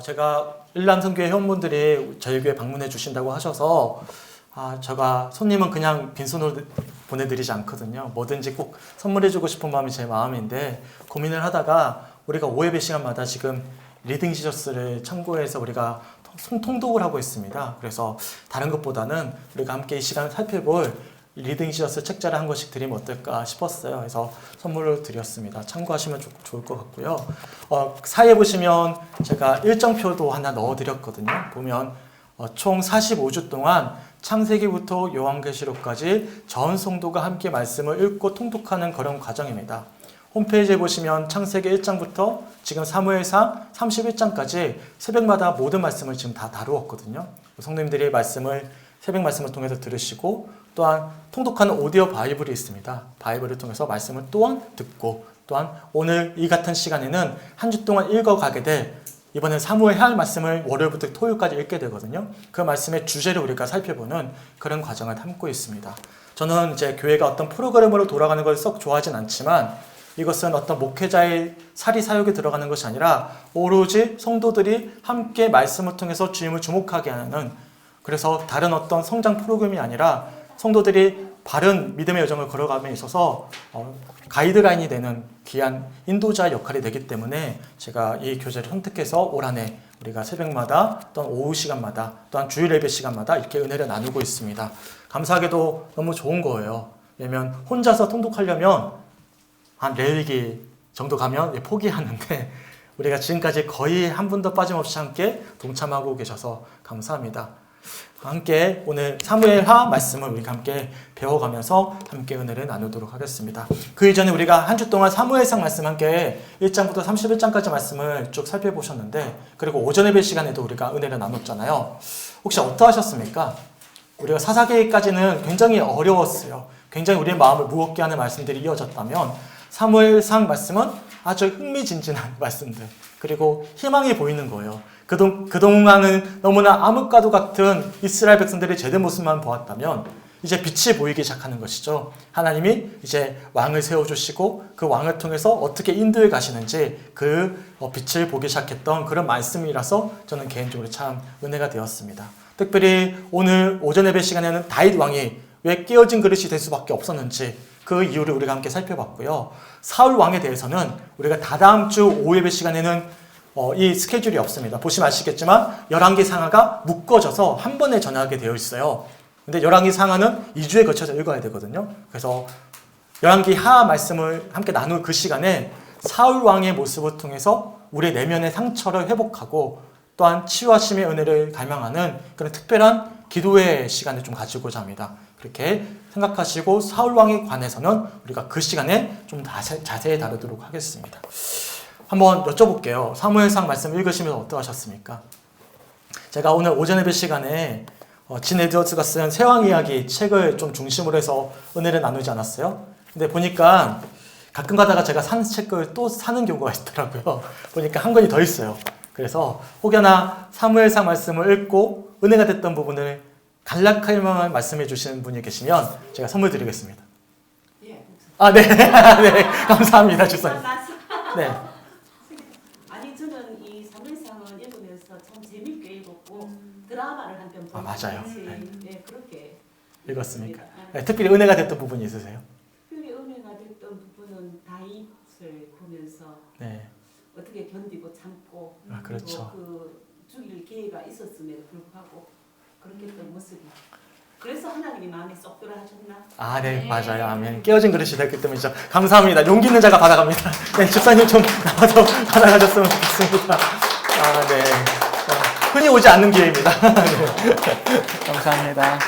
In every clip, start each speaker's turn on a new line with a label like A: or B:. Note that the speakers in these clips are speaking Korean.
A: 제가 일남성교회 회원분들이 저희 교회 방문해 주신다고 하셔서 제가 손님은 그냥 빈손으로 보내드리지 않거든요. 뭐든지 꼭 선물해주고 싶은 마음이 제 마음인데 고민을 하다가 우리가 5예배 시간마다 지금 리딩 지저스를 참고해서 우리가 통독을 하고 있습니다. 그래서 다른 것보다는 우리가 함께 이 시간을 살펴볼 리딩 지저스 책자를 한 권씩 드리면 어떨까 싶었어요. 그래서 선물을 드렸습니다. 참고하시면 좋을 것 같고요. 사이에 보시면 제가 일정표도 하나 넣어드렸거든요. 보면 총 45주 동안 창세기부터 요한계시록까지 전 성도가 함께 말씀을 읽고 통독하는 그런 과정입니다. 홈페이지에 보시면 창세기 1장부터 지금 사무엘상 31장까지 새벽마다 모든 말씀을 지금 다 다루었거든요. 성도님들이 새벽 말씀을 통해서 들으시고 또한 통독하는 오디오 바이블이 있습니다. 바이블을 통해서 말씀을 또한 듣고 또한 오늘 이 같은 시간에는 한 주 동안 읽어가게 될 이번에 사무엘 할 말씀을 월요일부터 토요일까지 읽게 되거든요. 그 말씀의 주제를 우리가 살펴보는 그런 과정을 담고 있습니다. 저는 이제 교회가 어떤 프로그램으로 돌아가는 걸 썩 좋아하진 않지만 이것은 어떤 목회자의 사리 사역에 들어가는 것이 아니라 오로지 성도들이 함께 말씀을 통해서 주님을 주목하게 하는, 그래서 다른 어떤 성장 프로그램이 아니라 성도들이 바른 믿음의 여정을 걸어감에 있어서 가이드라인이 되는 귀한 인도자 역할이 되기 때문에 제가 이 교재를 선택해서 올 한 해 우리가 새벽마다 또한 오후 시간마다 또한 주일 예배 시간마다 이렇게 은혜를 나누고 있습니다. 감사하게도 너무 좋은 거예요. 왜냐면 혼자서 통독하려면 한 레위기 정도 가면 포기하는데 우리가 지금까지 거의 한 분도 빠짐없이 함께 동참하고 계셔서 감사합니다. 함께 오늘 사무엘하 말씀을 우리가 함께 배워가면서 함께 은혜를 나누도록 하겠습니다. 그 이전에 우리가 한 주 동안 사무엘상 말씀 함께 1장부터 31장까지 말씀을 쭉 살펴보셨는데, 그리고 오전 예배 시간에도 우리가 은혜를 나눴잖아요. 혹시 어떠하셨습니까? 우리가 사사기까지는 굉장히 어려웠어요. 굉장히 우리의 마음을 무겁게 하는 말씀들이 이어졌다면 사무엘상 말씀은 아주 흥미진진한 말씀들, 그리고 희망이 보이는 거예요. 그동안은 너무나 암흑과도 같은 이스라엘 백성들의 제대 모습만 보았다면 이제 빛이 보이기 시작하는 것이죠. 하나님이 이제 왕을 세워주시고 그 왕을 통해서 어떻게 인도해 가시는지 그 빛을 보기 시작했던 그런 말씀이라서 저는 개인적으로 참 은혜가 되었습니다. 특별히 오늘 오전 예배 시간에는 다윗 왕이 왜 깨어진 그릇이 될 수밖에 없었는지 그 이유를 우리가 함께 살펴봤고요. 사울 왕에 대해서는 우리가 다다음 주 오후 예배 시간에는 이 스케줄이 없습니다. 보시면 아시겠지만 열왕기 상하가 묶어져서 한 번에 전하게 되어 있어요. 근데 열왕기 상하는 2주에 걸쳐서 읽어야 되거든요. 그래서 열왕기 하 말씀을 함께 나눌 그 시간에 사울 왕의 모습을 통해서 우리의 내면의 상처를 회복하고 또한 치유하심의 은혜를 갈망하는 그런 특별한 기도의 시간을 좀 가지고자 합니다. 그렇게 생각하시고 사울 왕에 관해서는 우리가 그 시간에 좀 자세히 다루도록 하겠습니다. 한번 여쭤볼게요. 사무엘상 말씀 읽으시면서 어떠하셨습니까? 제가 오늘 오전 예배 시간에 진 에드워즈가 쓴 세왕 이야기 책을 좀 중심으로 해서 은혜를 나누지 않았어요? 근데 보니까 가끔 가다가 제가 사는 책을 또 사는 경우가 있더라고요. 보니까 한 권이 더 있어요. 그래서 혹여나 사무엘상 말씀을 읽고 은혜가 됐던 부분을 간략하게만 말씀해 주시는 분이 계시면 제가 선물 드리겠습니다.
B: 예.
A: 네. 네. 감사합니다. 주사님. 네.
B: 아니 저는 이 사무엘상을 읽으면서 참 재밌게 읽었고 드라마를 한 편 보고
A: 맞아요.
B: 네, 그렇게
A: 읽었습니까? 네, 특별히 은혜가 됐던 부분이 있으세요?
B: 특별히 은혜가 됐던 부분은 다윗을 보면서
A: 네.
B: 어떻게 견디고 참고
A: 그렇죠.
B: 그 죽일 기회가 있었음에도 불구하고 그렇게 했던 모습이, 그래서 하나님이 마음에 쏙 들어 하셨나?
A: 네, 맞아요. 아멘. 깨어진 그릇이 됐기 때문에 진짜 감사합니다. 용기 있는 자가 받아갑니다. 네, 집사님 좀 나와서 받아가셨으면 좋겠습니다. 네. 흔히 오지 않는 기회입니다. 네. 감사합니다.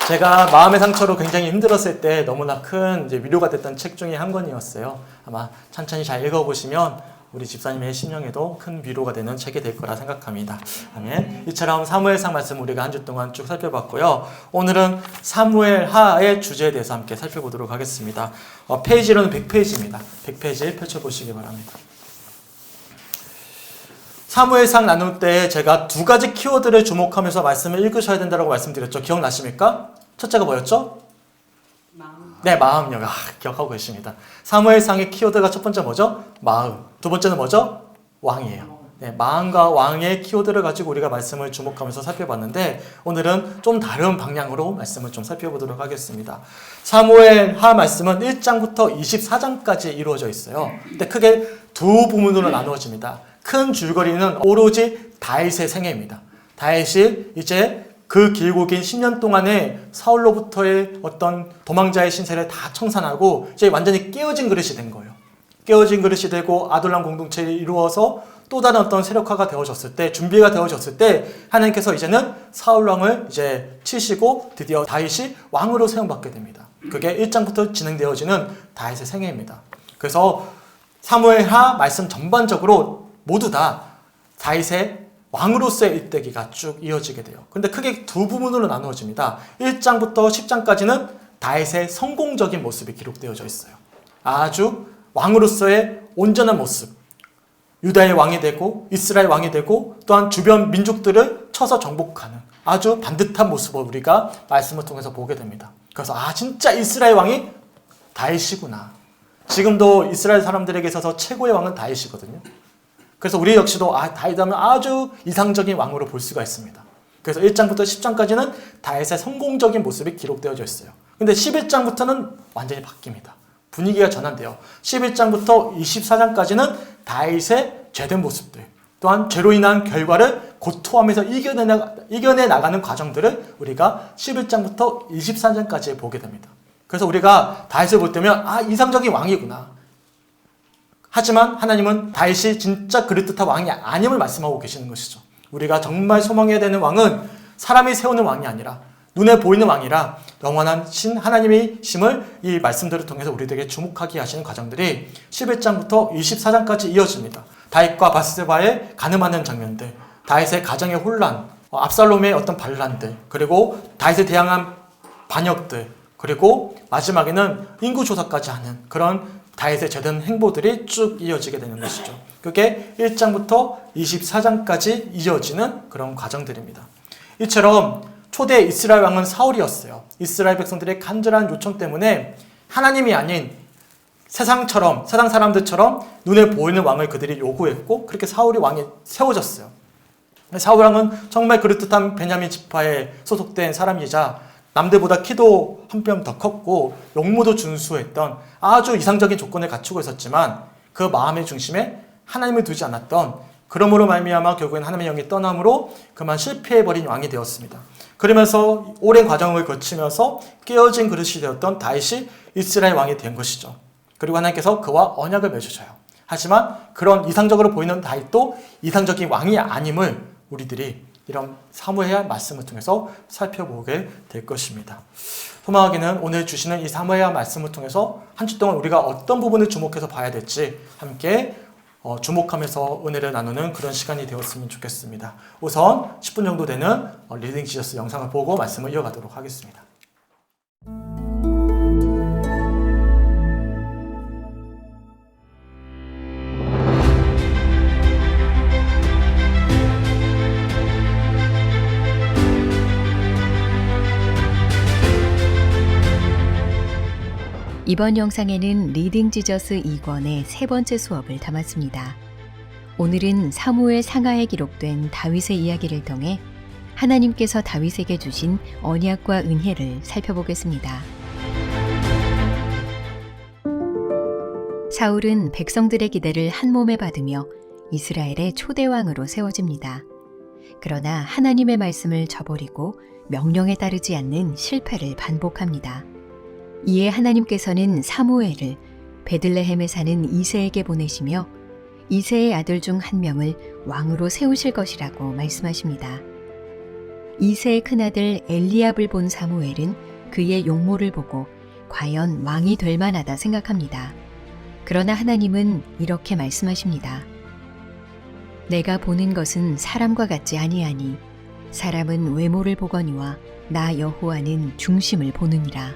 A: 제가 마음의 상처로 굉장히 힘들었을 때 너무나 큰 이제 위로가 됐던 책 중에 한 권이었어요. 아마 천천히 잘 읽어보시면 우리 집사님의 심령에도 큰 위로가 되는 책이 될 거라 생각합니다. 아멘. 이처럼 사무엘상 말씀 우리가 한 주 동안 쭉 살펴봤고요. 오늘은 사무엘하의 주제에 대해서 함께 살펴보도록 하겠습니다. 페이지로는 100페이지입니다. 100페이지 펼쳐보시기 바랍니다. 사무엘상 나눌 때 제가 두 가지 키워드를 주목하면서 말씀을 읽으셔야 된다고 말씀드렸죠. 기억나십니까? 첫째가 뭐였죠?
B: 마음.
A: 네, 마음력. 기억하고 계십니다. 사무엘상의 키워드가 첫 번째 뭐죠? 마음. 두 번째는 뭐죠? 왕이에요. 네, 마음과 왕의 키워드를 가지고 우리가 말씀을 주목하면서 살펴봤는데 오늘은 좀 다른 방향으로 말씀을 좀 살펴보도록 하겠습니다. 사무엘하 말씀은 1장부터 24장까지 이루어져 있어요. 근데 크게 두 부문으로 나누어집니다. 큰 줄거리는 오로지 다윗의 생애입니다. 다윗이 이제 그 길고 긴 10년 동안에 사울로부터의 어떤 도망자의 신세를 다 청산하고 이제 완전히 깨어진 그릇이 된 거예요. 깨어진 그릇이 되고 아둘람 공동체를 이루어서 또 다른 어떤 세력화가 되어졌을 때, 준비가 되어졌을 때 하나님께서 이제는 사울 왕을 이제 치시고 드디어 다윗이 왕으로 세움받게 됩니다. 그게 1장부터 진행되어지는 다윗의 생애입니다. 그래서 사무엘하 말씀 전반적으로 모두 다 다윗의 왕으로서의 일대기가 쭉 이어지게 돼요. 근데 크게 두 부분으로 나누어집니다. 1장부터 10장까지는 다윗의 성공적인 모습이 기록되어져 있어요. 아주 왕으로서의 온전한 모습, 유다의 왕이 되고 이스라엘 왕이 되고 또한 주변 민족들을 쳐서 정복하는 아주 반듯한 모습을 우리가 말씀을 통해서 보게 됩니다. 그래서 진짜 이스라엘 왕이 다윗이구나. 지금도 이스라엘 사람들에게 있어서 최고의 왕은 다윗이거든요. 그래서 우리 역시도 다윗하면 아주 이상적인 왕으로 볼 수가 있습니다. 그래서 1장부터 10장까지는 다윗의 성공적인 모습이 기록되어져 있어요. 근데 11장부터는 완전히 바뀝니다. 분위기가 전환돼요. 11장부터 24장까지는 다윗의 죄된 모습들, 또한 죄로 인한 결과를 고토하면서 이겨내 나가는 과정들을 우리가 11장부터 24장까지 보게 됩니다. 그래서 우리가 다윗을 볼 때면 이상적인 왕이구나. 하지만 하나님은 다윗이 진짜 그럴듯한 왕이 아님을 말씀하고 계시는 것이죠. 우리가 정말 소망해야 되는 왕은 사람이 세우는 왕이 아니라 눈에 보이는 왕이라 영원한 신 하나님의 심을 이 말씀들을 통해서 우리들에게 주목하게 하시는 과정들이 11장부터 24장까지 이어집니다. 다윗과 바스바의 가늠하는 장면들, 다윗의 가정의 혼란, 압살롬의 어떤 반란들, 그리고 다윗에 대항한 반역들, 그리고 마지막에는 인구조사까지 하는 그런 다윗의 제된 행보들이 쭉 이어지게 되는 것이죠. 그게 1장부터 24장까지 이어지는 그런 과정들입니다. 이처럼 초대 이스라엘 왕은 사울이었어요. 이스라엘 백성들의 간절한 요청 때문에 하나님이 아닌 세상 사람들처럼 눈에 보이는 왕을 그들이 요구했고 그렇게 사울이 왕이 세워졌어요. 사울 왕은 정말 그럴듯한 베냐민 지파에 소속된 사람이자 남들보다 키도 한 뼘 더 컸고 용모도 준수했던 아주 이상적인 조건을 갖추고 있었지만 그 마음의 중심에 하나님을 두지 않았던, 그러므로 말미암아 결국엔 하나님의 영이 떠남으로 그만 실패해버린 왕이 되었습니다. 그러면서 오랜 과정을 거치면서 깨어진 그릇이 되었던 다윗이 이스라엘 왕이 된 것이죠. 그리고 하나님께서 그와 언약을 맺으셔요. 하지만 그런 이상적으로 보이는 다윗도 이상적인 왕이 아님을 우리들이 이런 사무엘하 말씀을 통해서 살펴보게 될 것입니다. 소망하기는 오늘 주시는 이 사무엘하 말씀을 통해서 한 주 동안 우리가 어떤 부분을 주목해서 봐야 될지 함께 주목하면서 은혜를 나누는 그런 시간이 되었으면 좋겠습니다. 우선 10분 정도 되는 리딩 지저스 영상을 보고 말씀을 이어가도록 하겠습니다.
C: 이번 영상에는 리딩 지저스 2권의 세 번째 수업을 담았습니다. 오늘은 사무엘 상하에 기록된 다윗의 이야기를 통해 하나님께서 다윗에게 주신 언약과 은혜를 살펴보겠습니다. 사울은 백성들의 기대를 한 몸에 받으며 이스라엘의 초대왕으로 세워집니다. 그러나 하나님의 말씀을 저버리고 명령에 따르지 않는 실패를 반복합니다. 이에 하나님께서는 사무엘을 베들레헴에 사는 이새에게 보내시며 이새의 아들 중 한 명을 왕으로 세우실 것이라고 말씀하십니다. 이새의 큰아들 엘리압을 본 사무엘은 그의 용모를 보고 과연 왕이 될 만하다 생각합니다. 그러나 하나님은 이렇게 말씀하십니다. 내가 보는 것은 사람과 같지 아니하니 사람은 외모를 보거니와 나 여호와는 중심을 보느니라.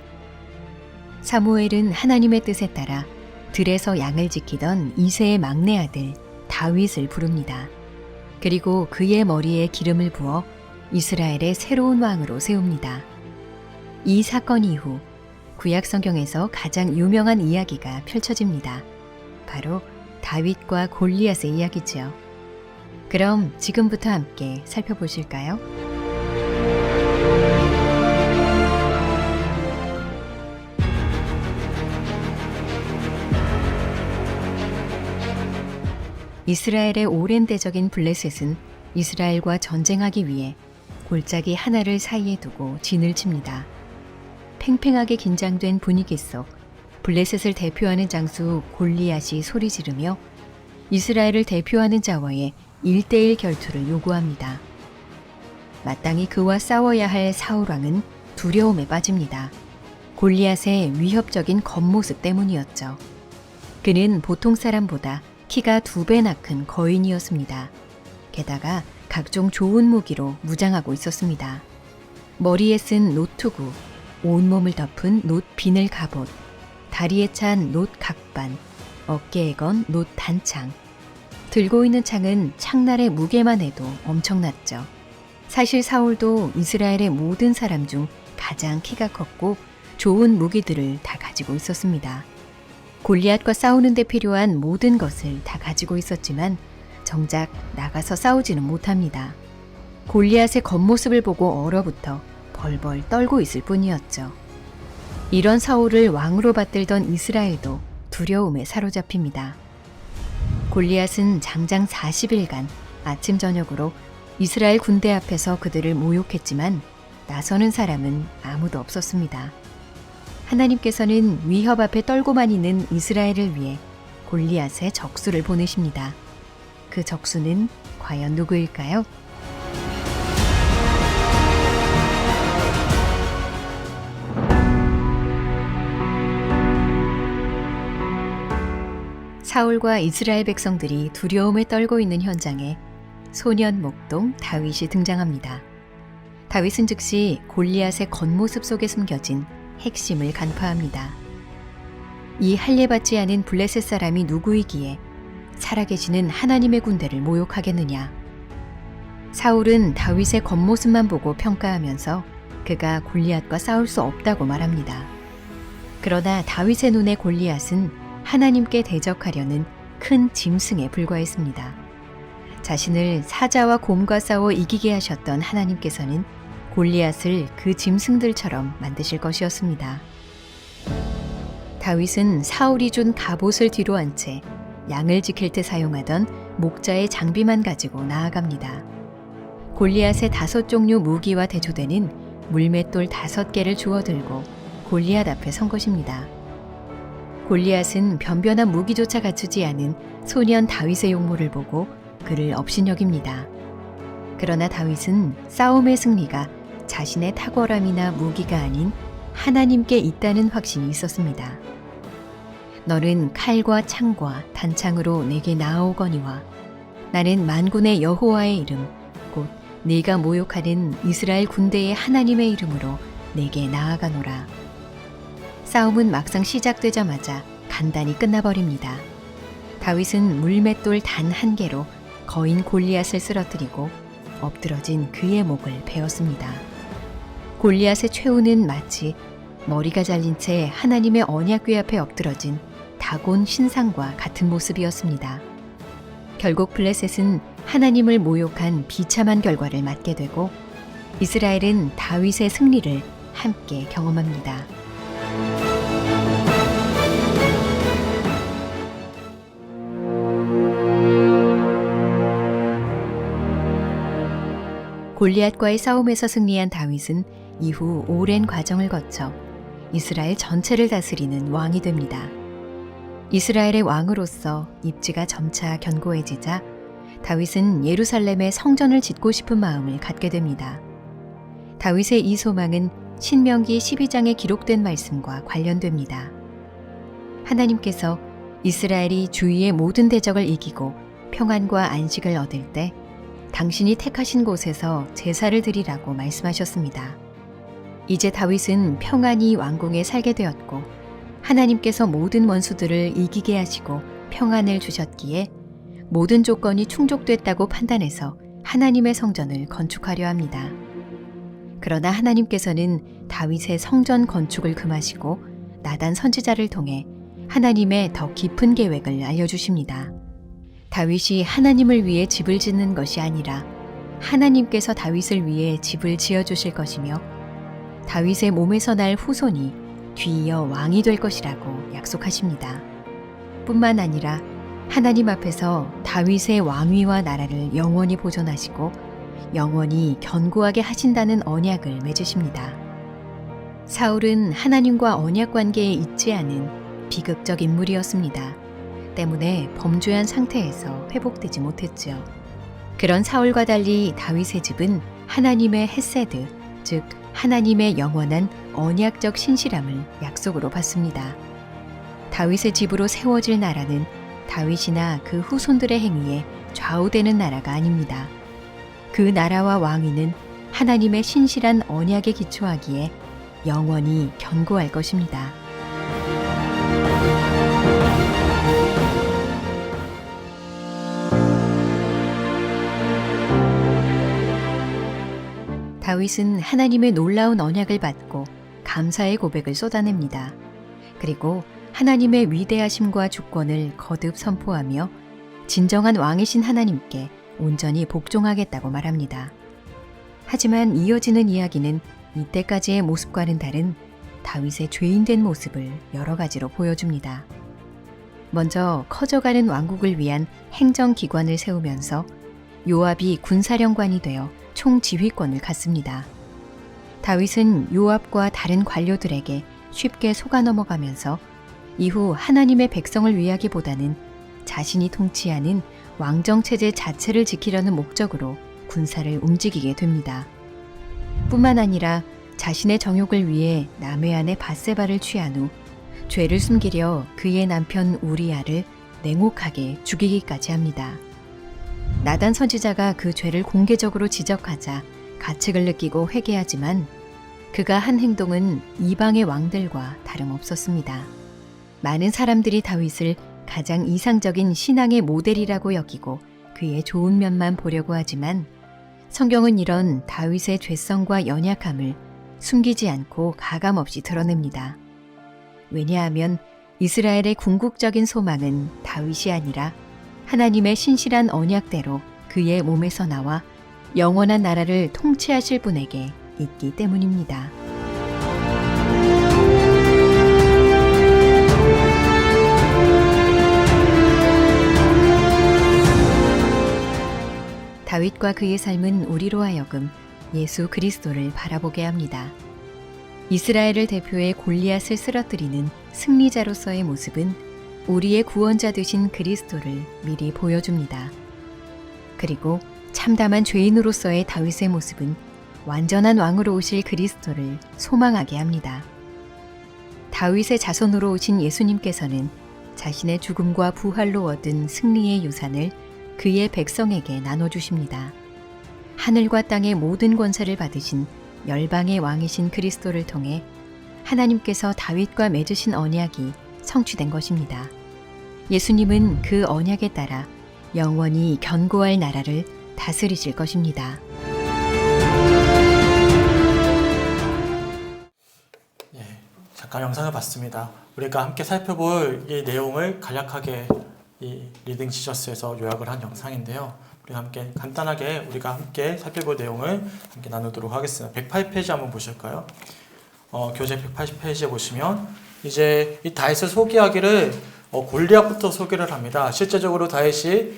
C: 사무엘은 하나님의 뜻에 따라 들에서 양을 지키던 이새의 막내 아들 다윗을 부릅니다. 그리고 그의 머리에 기름을 부어 이스라엘의 새로운 왕으로 세웁니다. 이 사건 이후 구약 성경에서 가장 유명한 이야기가 펼쳐집니다. 바로 다윗과 골리앗의 이야기지요. 그럼 지금부터 함께 살펴보실까요? 이스라엘의 오랜 대적인 블레셋은 이스라엘과 전쟁하기 위해 골짜기 하나를 사이에 두고 진을 칩니다. 팽팽하게 긴장된 분위기 속 블레셋을 대표하는 장수 골리앗이 소리 지르며 이스라엘을 대표하는 자와의 1대1 결투를 요구합니다. 마땅히 그와 싸워야 할 사울왕은 두려움에 빠집니다. 골리앗의 위협적인 겉모습 때문이었죠. 그는 보통 사람보다 키가 2배나 큰 거인이었습니다. 게다가 각종 좋은 무기로 무장하고 있었습니다. 머리에 쓴 노투구, 온몸을 덮은 놋 비늘 갑옷, 다리에 찬 놋 각반, 어깨에 건 놋 단창. 들고 있는 창은 창날의 무게만 해도 엄청났죠. 사실 사울도 이스라엘의 모든 사람 중 가장 키가 컸고 좋은 무기들을 다 가지고 있었습니다. 골리앗과 싸우는 데 필요한 모든 것을 다 가지고 있었지만 정작 나가서 싸우지는 못합니다. 골리앗의 겉모습을 보고 얼어붙어 벌벌 떨고 있을 뿐이었죠. 이런 사울을 왕으로 받들던 이스라엘도 두려움에 사로잡힙니다. 골리앗은 장장 40일간 아침 저녁으로 이스라엘 군대 앞에서 그들을 모욕했지만 나서는 사람은 아무도 없었습니다. 하나님께서는 위협 앞에 떨고만 있는 이스라엘을 위해 골리앗의 적수를 보내십니다. 그 적수는 과연 누구일까요? 사울과 이스라엘 백성들이 두려움에 떨고 있는 현장에 소년 목동 다윗이 등장합니다. 다윗은 즉시 골리앗의 겉모습 속에 숨겨진 핵심을 간파합니다. 이 할례받지 않은 블레셋 사람이 누구이기에 살아계시는 하나님의 군대를 모욕하겠느냐. 사울은 다윗의 겉모습만 보고 평가하면서 그가 골리앗과 싸울 수 없다고 말합니다. 그러나 다윗의 눈에 골리앗은 하나님께 대적하려는 큰 짐승에 불과했습니다. 자신을 사자와 곰과 싸워 이기게 하셨던 하나님께서는 골리앗을 그 짐승들처럼 만드실 것이었습니다. 다윗은 사울이 준 갑옷을 뒤로 한 채 양을 지킬 때 사용하던 목자의 장비만 가지고 나아갑니다. 골리앗의 5종류 무기와 대조되는 물맷돌 5개를 주워들고 골리앗 앞에 선 것입니다. 골리앗은 변변한 무기조차 갖추지 않은 소년 다윗의 용모를 보고 그를 업신여깁니다. 그러나 다윗은 싸움의 승리가 자신의 탁월함이나 무기가 아닌 하나님께 있다는 확신이 있었습니다. 너는 칼과 창과 단창으로 내게 나아오거니와 나는 만군의 여호와의 이름 곧 네가 모욕하는 이스라엘 군대의 하나님의 이름으로 내게 나아가노라. 싸움은 막상 시작되자마자 간단히 끝나버립니다. 다윗은 물맷돌 단 1개로 거인 골리앗을 쓰러뜨리고 엎드러진 그의 목을 베었습니다. 골리앗의 최후는 마치 머리가 잘린 채 하나님의 언약궤 앞에 엎드러진 다곤 신상과 같은 모습이었습니다. 결국 블레셋은 하나님을 모욕한 비참한 결과를 맞게 되고 이스라엘은 다윗의 승리를 함께 경험합니다. 골리앗과의 싸움에서 승리한 다윗은 이후 오랜 과정을 거쳐 이스라엘 전체를 다스리는 왕이 됩니다. 이스라엘의 왕으로서 입지가 점차 견고해지자 다윗은 예루살렘에 성전을 짓고 싶은 마음을 갖게 됩니다. 다윗의 이 소망은 신명기 12장에 기록된 말씀과 관련됩니다. 하나님께서 이스라엘이 주위의 모든 대적을 이기고 평안과 안식을 얻을 때 당신이 택하신 곳에서 제사를 드리라고 말씀하셨습니다. 이제 다윗은 평안히 왕궁에 살게 되었고 하나님께서 모든 원수들을 이기게 하시고 평안을 주셨기에 모든 조건이 충족됐다고 판단해서 하나님의 성전을 건축하려 합니다. 그러나 하나님께서는 다윗의 성전 건축을 금하시고 나단 선지자를 통해 하나님의 더 깊은 계획을 알려주십니다. 다윗이 하나님을 위해 집을 짓는 것이 아니라 하나님께서 다윗을 위해 집을 지어주실 것이며 다윗의 몸에서 날 후손이 뒤이어 왕이 될 것이라고 약속하십니다. 뿐만 아니라 하나님 앞에서 다윗의 왕위와 나라를 영원히 보존하시고 영원히 견고하게 하신다는 언약을 맺으십니다. 사울은 하나님과 언약 관계에 있지 않은 비극적 인물이었습니다. 때문에 범죄한 상태에서 회복되지 못했지요. 그런 사울과 달리 다윗의 집은 하나님의 헤세드, 즉 하나님의 영원한 언약적 신실함을 약속으로 받습니다. 다윗의 집으로 세워질 나라는 다윗이나 그 후손들의 행위에 좌우되는 나라가 아닙니다. 그 나라와 왕위는 하나님의 신실한 언약에 기초하기에 영원히 견고할 것입니다. 다윗은 하나님의 놀라운 언약을 받고 감사의 고백을 쏟아냅니다. 그리고 하나님의 위대하심과 주권을 거듭 선포하며 진정한 왕이신 하나님께 온전히 복종하겠다고 말합니다. 하지만 이어지는 이야기는 이때까지의 모습과는 다른 다윗의 죄인된 모습을 여러 가지로 보여줍니다. 먼저 커져가는 왕국을 위한 행정기관을 세우면서 요압이 군사령관이 되어 총지휘권을 갖습니다. 다윗은 요압과 다른 관료들에게 쉽게 속아 넘어가면서 이후 하나님의 백성을 위하기보다는 자신이 통치하는 왕정체제 자체를 지키려는 목적으로 군사를 움직이게 됩니다. 뿐만 아니라 자신의 정욕을 위해 남의 아내 밧세바를 취한 후 죄를 숨기려 그의 남편 우리아를 냉혹하게 죽이기까지 합니다. 나단 선지자가 그 죄를 공개적으로 지적하자 가책을 느끼고 회개하지만 그가 한 행동은 이방의 왕들과 다름없었습니다. 많은 사람들이 다윗을 가장 이상적인 신앙의 모델이라고 여기고 그의 좋은 면만 보려고 하지만 성경은 이런 다윗의 죄성과 연약함을 숨기지 않고 가감없이 드러냅니다. 왜냐하면 이스라엘의 궁극적인 소망은 다윗이 아니라 하나님의 신실한 언약대로 그의 몸에서 나와 영원한 나라를 통치하실 분에게 있기 때문입니다. 다윗과 그의 삶은 우리로 하여금 예수 그리스도를 바라보게 합니다. 이스라엘을 대표해 골리앗을 쓰러뜨리는 승리자로서의 모습은 우리의 구원자 되신 그리스도를 미리 보여줍니다. 그리고 참담한 죄인으로서의 다윗의 모습은 완전한 왕으로 오실 그리스도를 소망하게 합니다. 다윗의 자손으로 오신 예수님께서는 자신의 죽음과 부활로 얻은 승리의 유산을 그의 백성에게 나눠주십니다. 하늘과 땅의 모든 권세를 받으신 열방의 왕이신 그리스도를 통해 하나님께서 다윗과 맺으신 언약이 성취된 것입니다. 예수님은 그 언약에 따라 영원히 견고할 나라를 다스리실 것입니다.
A: 잠깐 영상을 봤습니다. 우리가 함께 살펴볼 이 내용을 간략하게 이 리딩 지저스에서 요약을 한 영상인데요. 우리 함께 간단하게 우리가 함께 살펴볼 내용을 함께 나누도록 하겠습니다. 108페이지 한번 보실까요? 교재 180페이지에 보시면 이제 이 다윗을 소개하기를 골리앗부터 소개를 합니다. 실제적으로 다윗이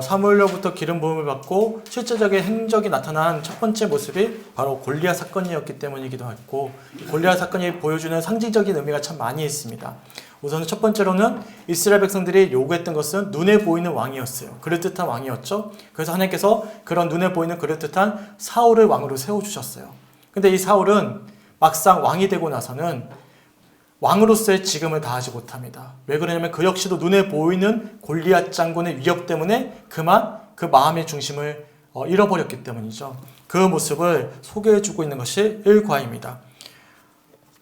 A: 사무엘로부터 기름 부음을 받고 실제적인 행적이 나타난 첫 번째 모습이 바로 골리앗 사건이었기 때문이기도 했고, 골리앗 사건이 보여주는 상징적인 의미가 참 많이 있습니다. 우선 첫 번째로는 이스라엘 백성들이 요구했던 것은 눈에 보이는 왕이었어요. 그럴듯한 왕이었죠. 그래서 하나님께서 그런 눈에 보이는 그럴듯한 사울을 왕으로 세워주셨어요. 근데 이 사울은 막상 왕이 되고 나서는 왕으로서의 직음을 다하지 못합니다. 왜 그러냐면 그 역시도 눈에 보이는 골리앗 장군의 위협 때문에 그만 그 마음의 중심을 잃어버렸기 때문이죠. 그 모습을 소개해주고 있는 것이 1과입니다.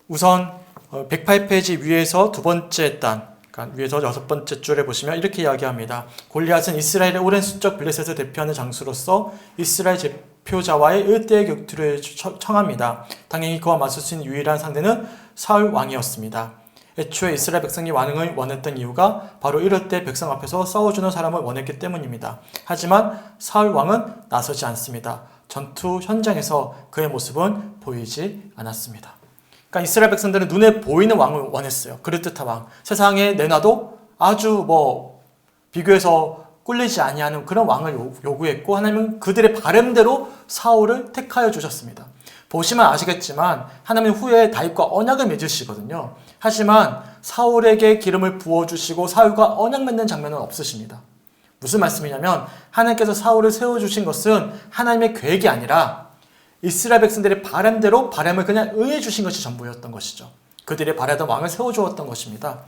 A: 우선 108페이지 위에서 두 번째 단, 그러니까 위에서 여섯 번째 줄에 보시면 이렇게 이야기합니다. 골리앗은 이스라엘의 오랜 수적 블레셋을 대표하는 장수로서 이스라엘 대표자와의 1대의 격투를 청합니다. 당연히 그와 맞설 수 있는 유일한 상대는 사울 왕이었습니다. 애초에 이스라엘 백성이 왕을 원했던 이유가 바로 이럴 때 백성 앞에서 싸워주는 사람을 원했기 때문입니다. 하지만 사울 왕은 나서지 않습니다. 전투 현장에서 그의 모습은 보이지 않았습니다. 그러니까 이스라엘 백성들은 눈에 보이는 왕을 원했어요. 그럴듯한 왕. 세상에 내놔도 아주 비교해서 꿀리지 아니하는 그런 왕을 요구했고, 하나님은 그들의 바람대로 사울을 택하여 주셨습니다. 보시면 아시겠지만 하나님은 후에 다윗과 언약을 맺으시거든요. 하지만 사울에게 기름을 부어주시고 사울과 언약 맺는 장면은 없으십니다. 무슨 말씀이냐면 하나님께서 사울을 세워주신 것은 하나님의 계획이 아니라 이스라엘 백성들의 바람대로 바람을 그냥 응해주신 것이 전부였던 것이죠. 그들이 바라던 왕을 세워주었던 것입니다.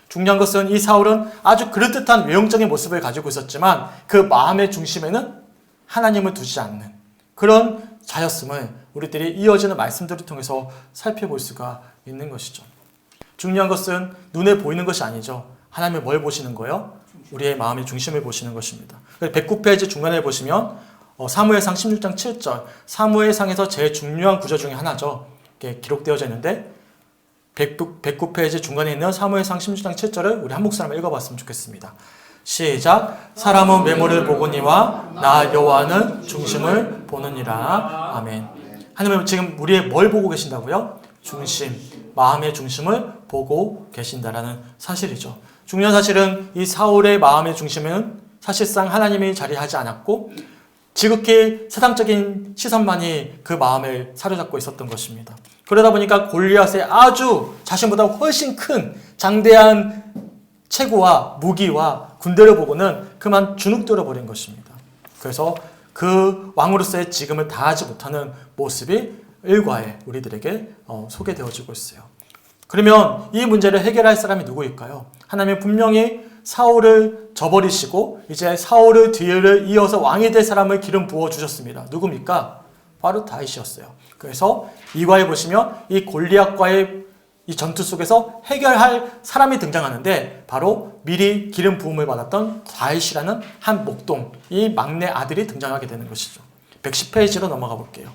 A: 중요한 것은 이 사울은 아주 그럴듯한 외형적인 모습을 가지고 있었지만 그 마음의 중심에는 하나님을 두지 않는 그런 자였음을 우리들이 이어지는 말씀들을 통해서 살펴볼 수가 있는 것이죠. 중요한 것은 눈에 보이는 것이 아니죠. 하나님이 뭘 보시는 거예요? 우리의 마음의 중심을 보시는 것입니다. 109페이지 중간에 보시면 사무엘상 16장 7절, 사무엘상에서 제일 중요한 구절 중에 하나죠. 이게 기록되어져 있는데 109페이지 중간에 있는 사무엘상 16장 7절을 우리 한 목소리 한번 읽어봤으면 좋겠습니다. 시작. 사람은 메모를 보거니와 나 여호와는 중심을 보느니라. 아멘. 하나님은 지금 우리의 뭘 보고 계신다고요? 중심, 마음의 중심을 보고 계신다라는 사실이죠. 중요한 사실은 이 사울의 마음의 중심에는 사실상 하나님이 자리하지 않았고 지극히 세상적인 시선만이 그 마음을 사로잡고 있었던 것입니다. 그러다 보니까 골리앗의 아주 자신보다 훨씬 큰 장대한 체구와 무기와 군대를 보고는 그만 주눅들어 버린 것입니다. 그래서 그 왕으로서의 직임을 다하지 못하는 모습이 일과에 우리들에게 소개되어지고 있어요. 그러면 이 문제를 해결할 사람이 누구일까요? 하나님은 분명히 사울을 저버리시고 이제 사울의 뒤를 이어서 왕이 될 사람을 기름 부어 주셨습니다. 누굽니까? 바로 다윗이었어요. 그래서 이과에 보시면 이 골리앗과의 이 전투 속에서 해결할 사람이 등장하는데 바로 미리 기름 부음을 받았던 다윗이라는 한 목동, 이 막내 아들이 등장하게 되는 것이죠. 110페이지로 넘어가 볼게요.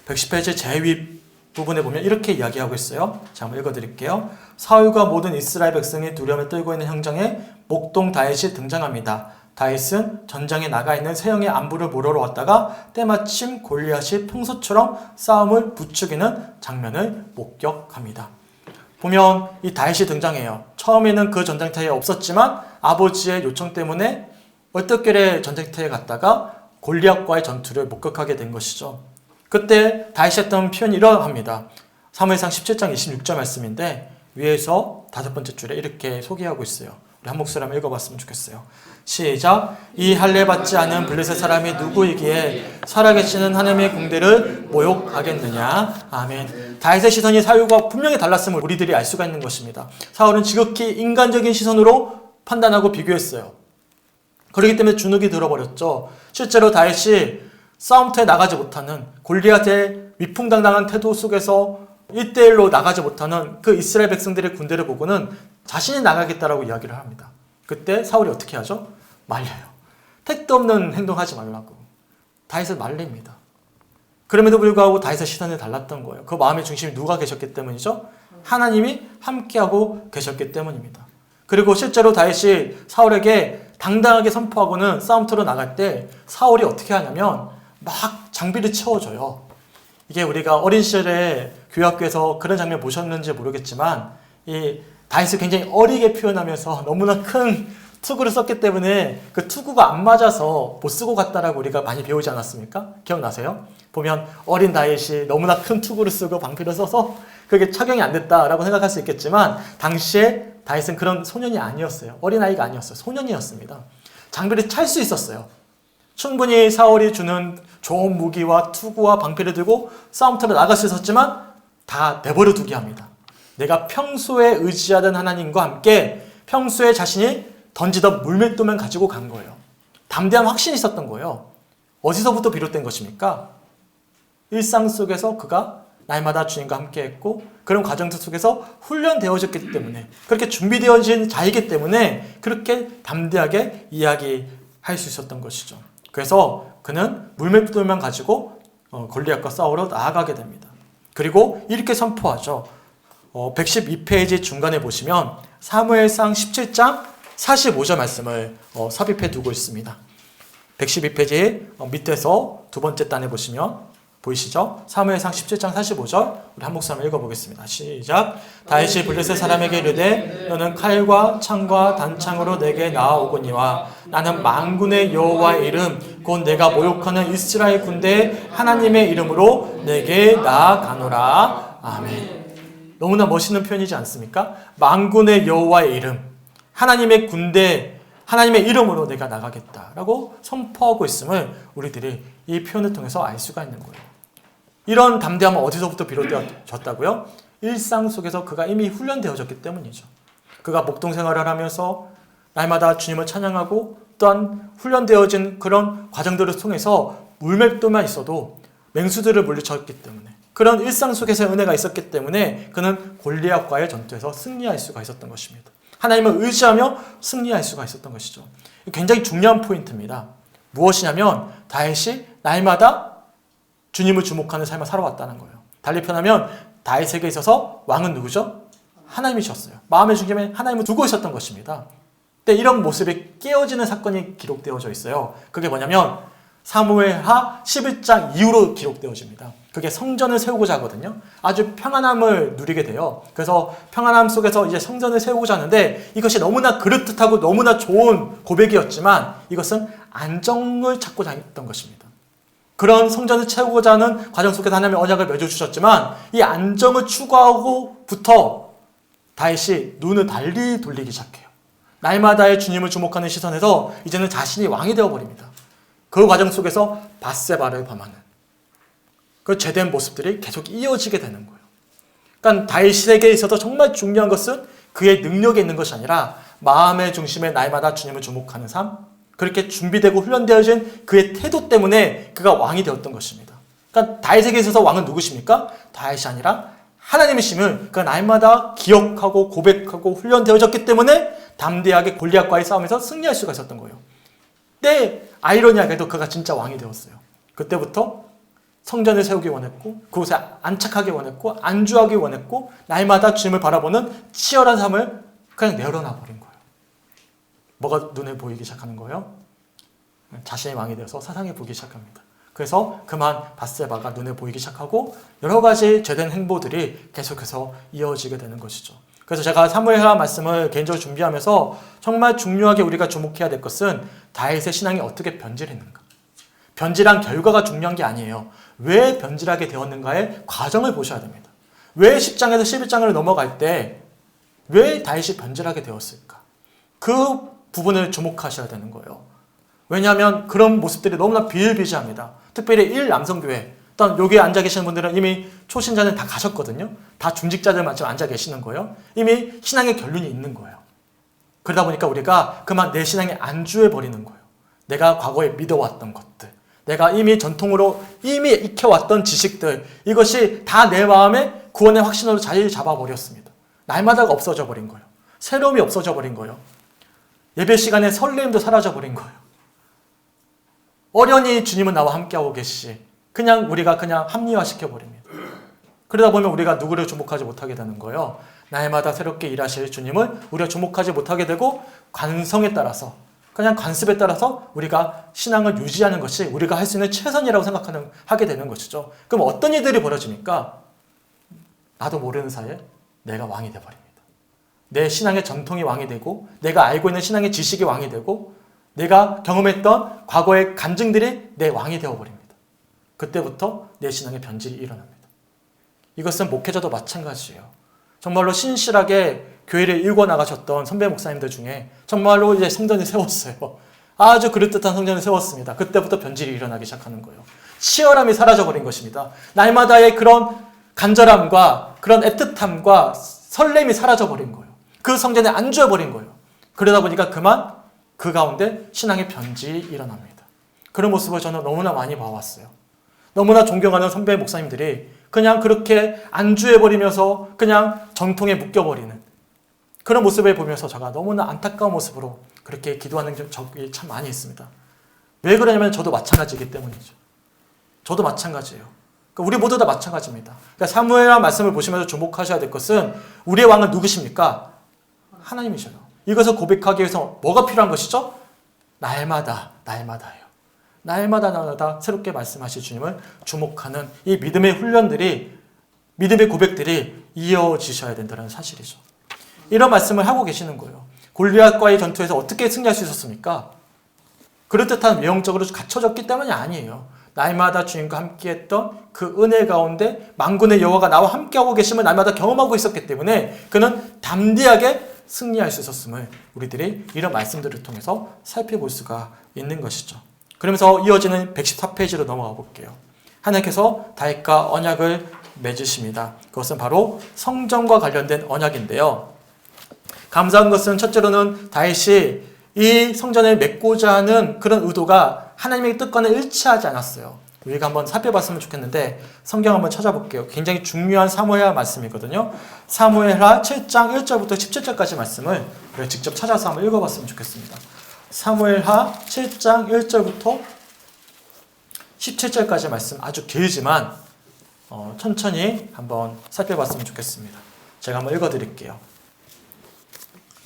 A: 110페이지 제위 부분에 보면 이렇게 이야기하고 있어요. 자, 한번 읽어드릴게요. 사울과 모든 이스라엘 백성이 두려움에 떨고 있는 현장에 목동 다윗이 등장합니다. 다윗은 전장에 나가 있는 세 형의 안부를 물으러 왔다가 때마침 골리앗이 평소처럼 싸움을 부추기는 장면을 목격합니다. 보면 이 다윗이 등장해요. 처음에는 그 전쟁터에 없었지만 아버지의 요청 때문에 얼떨결에 전쟁터에 갔다가 골리앗과의 전투를 목격하게 된 것이죠. 그때 다윗이 했던 표현이 이러합니다. 사무엘상 17장 26절 말씀인데 위에서 5번째 줄에 이렇게 소개하고 있어요. 우리 한 목소리 한번 읽어봤으면 좋겠어요. 시작. 이 할례 받지 않은 블레셋 사람이 누구이기에 살아계시는 하나님의 공대를 모욕하겠느냐. 아멘. 다윗의 시선이 사울과 분명히 달랐음을 우리들이 알 수가 있는 것입니다. 사울은 지극히 인간적인 시선으로 판단하고 비교했어요. 그렇기 때문에 주눅이 들어버렸죠. 실제로 다윗이 싸움터에 나가지 못하는 골리앗의 위풍당당한 태도 속에서 1대1로 나가지 못하는 그 이스라엘 백성들의 군대를 보고는 자신이 나가겠다라고 이야기를 합니다. 그때 사울이 어떻게 하죠? 말려요. 택도 없는 행동하지 말라고. 다윗을 말립니다. 그럼에도 불구하고 다윗의 시선이 달랐던 거예요. 그 마음의 중심이 누가 계셨기 때문이죠? 하나님이 함께하고 계셨기 때문입니다. 그리고 실제로 다윗이 사울에게 당당하게 선포하고는 싸움터로 나갈 때 사울이 어떻게 하냐면 막 장비를 채워줘요. 이게 우리가 어린 시절에 교회학교에서 그런 장면 보셨는지 모르겠지만 이 다윗을 굉장히 어리게 표현하면서 너무나 큰 투구를 썼기 때문에 그 투구가 안 맞아서 못 쓰고 갔다라고 우리가 많이 배우지 않았습니까? 기억나세요? 보면 어린 다윗이 너무나 큰 투구를 쓰고 방패를 써서 그게 착용이 안 됐다라고 생각할 수 있겠지만 당시에 다윗은 그런 소년이 아니었어요. 어린아이가 아니었어요. 소년이었습니다. 장비를 찰 수 있었어요. 충분히 사울이 주는 좋은 무기와 투구와 방패를 들고 싸움터로 나갈 수 있었지만 다 내버려 두게 합니다. 내가 평소에 의지하던 하나님과 함께 평소에 자신이 던지던 물맷돌만 가지고 간 거예요. 담대한 확신이 있었던 거예요. 어디서부터 비롯된 것입니까? 일상 속에서 그가 날마다 주님과 함께 했고 그런 과정들 속에서 훈련되어졌기 때문에 그렇게 준비되어진 자이기 때문에 그렇게 담대하게 이야기할 수 있었던 것이죠. 그래서 그는 물맷돌만 가지고 골리앗과 싸우러 나아가게 됩니다. 그리고 이렇게 선포하죠. 112페이지 중간에 보시면 사무엘상 17장 45절 말씀을 삽입해 두고 있습니다. 112페이지 밑에서 두 번째 단에 보시면 보이시죠? 사무엘상 17장 45절 우리 한 목소리 한번 읽어보겠습니다. 시작. 다윗이 블레셋 사람에게 이르되 너는 칼과 창과 단창으로 내게 나아오거니와 나는 만군의 여호와의 이름 곧 내가 모욕하는 이스라엘 군대의 하나님의 이름으로 내게 나아가노라. 아멘. 너무나 멋있는 표현이지 않습니까? 만군의 여호와의 이름, 하나님의 군대, 하나님의 이름으로 내가 나가겠다라고 선포하고 있음을 우리들이 이 표현을 통해서 알 수가 있는 거예요. 이런 담대함은 어디서부터 비롯되어졌다고요? 일상 속에서 그가 이미 훈련되어졌기 때문이죠. 그가 목동 생활을 하면서 날마다 주님을 찬양하고 또한 훈련되어진 그런 과정들을 통해서 물맷돌만 있어도 맹수들을 물리쳤기 때문에 그런 일상 속에서의 은혜가 있었기 때문에 그는 골리앗과의 전투에서 승리할 수가 있었던 것입니다. 하나님을 의지하며 승리할 수가 있었던 것이죠. 굉장히 중요한 포인트입니다. 무엇이냐면 다윗이 날마다 주님을 주목하는 삶을 살아왔다는 거예요. 달리 표현하면 다윗에게 있어서 왕은 누구죠? 하나님이셨어요. 마음의 중심에 하나님을 두고 있었던 것입니다. 근데 이런 모습이 깨어지는 사건이 기록되어져 있어요. 그게 뭐냐면 사무엘하 11장 이후로 기록되어집니다. 그게 성전을 세우고자 하거든요. 아주 평안함을 누리게 돼요. 그래서 평안함 속에서 이제 성전을 세우고자 하는데 이것이 너무나 그럴듯하고 너무나 좋은 고백이었지만 이것은 안정을 찾고자 했던 것입니다. 그런 성전을 채우고자 하는 과정 속에서 하나님의 언약을 맺어주셨지만 이 안정을 추구하고부터 다윗이 눈을 달리 돌리기 시작해요. 날마다의 주님을 주목하는 시선에서 이제는 자신이 왕이 되어버립니다. 그 과정 속에서 밧세바를 범하는 그 죄된 모습들이 계속 이어지게 되는 거예요. 그러니까 다윗에게 있어서 정말 중요한 것은 그의 능력에 있는 것이 아니라 마음의 중심에 날마다 주님을 주목하는 삶, 그렇게 준비되고 훈련되어진 그의 태도 때문에 그가 왕이 되었던 것입니다. 그러니까 다윗에게 있어서 왕은 누구십니까? 다윗이 아니라 하나님이심을 그가 날마다 기억하고 고백하고 훈련되어졌기 때문에 담대하게 골리앗과의 싸움에서 승리할 수가 있었던 거예요. 근데 아이러니하게도 그가 진짜 왕이 되었어요. 그때부터 성전을 세우기 원했고 그곳에 안착하기 원했고 안주하기 원했고 날마다 주님을 바라보는 치열한 삶을 그냥 내려놔 버린 거예요. 뭐가 눈에 보이기 시작하는 거예요? 자신이 왕이 되어서 사상이 보기 시작합니다. 그래서 그만 밧세바가 눈에 보이기 시작하고 여러 가지 죄된 행보들이 계속해서 이어지게 되는 것이죠. 그래서 제가 사무엘하 말씀을 개인적으로 준비하면서 정말 중요하게 우리가 주목해야 될 것은 다윗의 신앙이 어떻게 변질했는가. 변질한 결과가 중요한 게 아니에요. 왜 변질하게 되었는가의 과정을 보셔야 됩니다. 왜 10장에서 11장을 넘어갈 때 왜 다윗이 변질하게 되었을까? 그 부분을 주목하셔야 되는 거예요. 왜냐하면 그런 모습들이 너무나 비일비재합니다. 특별히 1남성교회, 일단 여기에 앉아 계시는 분들은 이미 초신자는 다 가셨거든요. 다 중직자들만 지금 앉아 계시는 거예요. 이미 신앙의 결론이 있는 거예요. 그러다 보니까 우리가 그만 내 신앙에 안주해버리는 거예요. 내가 과거에 믿어왔던 것들, 내가 이미 전통으로 이미 익혀왔던 지식들, 이것이 다 내 마음에 구원의 확신으로 자리 잡아버렸습니다. 날마다가 없어져 버린 거예요. 새로움이 없어져 버린 거예요. 예배 시간에 설레임도 사라져 버린 거예요. 어련히 주님은 나와 함께하고 계시지 그냥 우리가 그냥 합리화시켜 버립니다. 그러다 보면 우리가 누구를 주목하지 못하게 되는 거예요. 날마다 새롭게 일하실 주님을 우리가 주목하지 못하게 되고 관성에 따라서 그냥 관습에 따라서 우리가 신앙을 유지하는 것이 우리가 할 수 있는 최선이라고 하게 되는 것이죠. 그럼 어떤 일들이 벌어집니까? 나도 모르는 사이에 내가 왕이 되어버립니다. 내 신앙의 전통이 왕이 되고 내가 알고 있는 신앙의 지식이 왕이 되고 내가 경험했던 과거의 간증들이 내 왕이 되어버립니다. 그때부터 내 신앙의 변질이 일어납니다. 이것은 목회자도 마찬가지예요. 정말로 신실하게 교회를 일궈 나가셨던 선배 목사님들 중에 정말로 이제 성전을 세웠어요. 아주 그럴듯한 성전을 세웠습니다. 그때부터 변질이 일어나기 시작하는 거예요. 치열함이 사라져버린 것입니다. 날마다의 그런 간절함과 그런 애틋함과 설렘이 사라져버린 거예요. 그 성전에 안주해버린 거예요. 그러다 보니까 그만 그 가운데 신앙의 변질이 일어납니다. 그런 모습을 저는 너무나 많이 봐왔어요. 너무나 존경하는 선배 목사님들이 그냥 그렇게 안주해버리면서 그냥 전통에 묶여버리는 그런 모습을 보면서 제가 너무나 안타까운 모습으로 그렇게 기도하는 적이 참 많이 있습니다. 왜 그러냐면 저도 마찬가지이기 때문이죠. 저도 마찬가지예요. 우리 모두 다 마찬가지입니다. 그러니까 사무엘한 말씀을 보시면서 주목하셔야 될 것은 우리의 왕은 누구십니까? 하나님이셔요. 이것을 고백하기 위해서 뭐가 필요한 것이죠? 날마다예요. 날마다 새롭게 말씀하실 주님을 주목하는 이 믿음의 훈련들이, 믿음의 고백들이 이어지셔야 된다는 사실이죠. 이런 말씀을 하고 계시는 거예요. 골리앗과의 전투에서 어떻게 승리할 수 있었습니까? 그럴듯한 외형적으로 갖춰졌기 때문이 아니에요. 날마다 주님과 함께했던 그 은혜 가운데 만군의 여호와가 나와 함께하고 계심을 날마다 경험하고 있었기 때문에 그는 담대하게 승리할 수 있었음을 우리들이 이런 말씀들을 통해서 살펴볼 수가 있는 것이죠. 그러면서 이어지는 114페이지로 넘어가 볼게요. 하나님께서 다윗과 언약을 맺으십니다. 그것은 바로 성전과 관련된 언약인데요. 감사한 것은 첫째로는 다윗이 이 성전을 맺고자 하는 그런 의도가 하나님의 뜻과는 일치하지 않았어요. 우리가 한번 살펴봤으면 좋겠는데 성경 한번 찾아볼게요. 굉장히 중요한 사무엘하 말씀이거든요. 사무엘하 7장 1절부터 17절까지 말씀을 우리가 직접 찾아서 한번 읽어봤으면 좋겠습니다. 사무엘하 7장 1절부터 17절까지 말씀 아주 길지만 천천히 한번 살펴봤으면 좋겠습니다. 제가 한번 읽어드릴게요.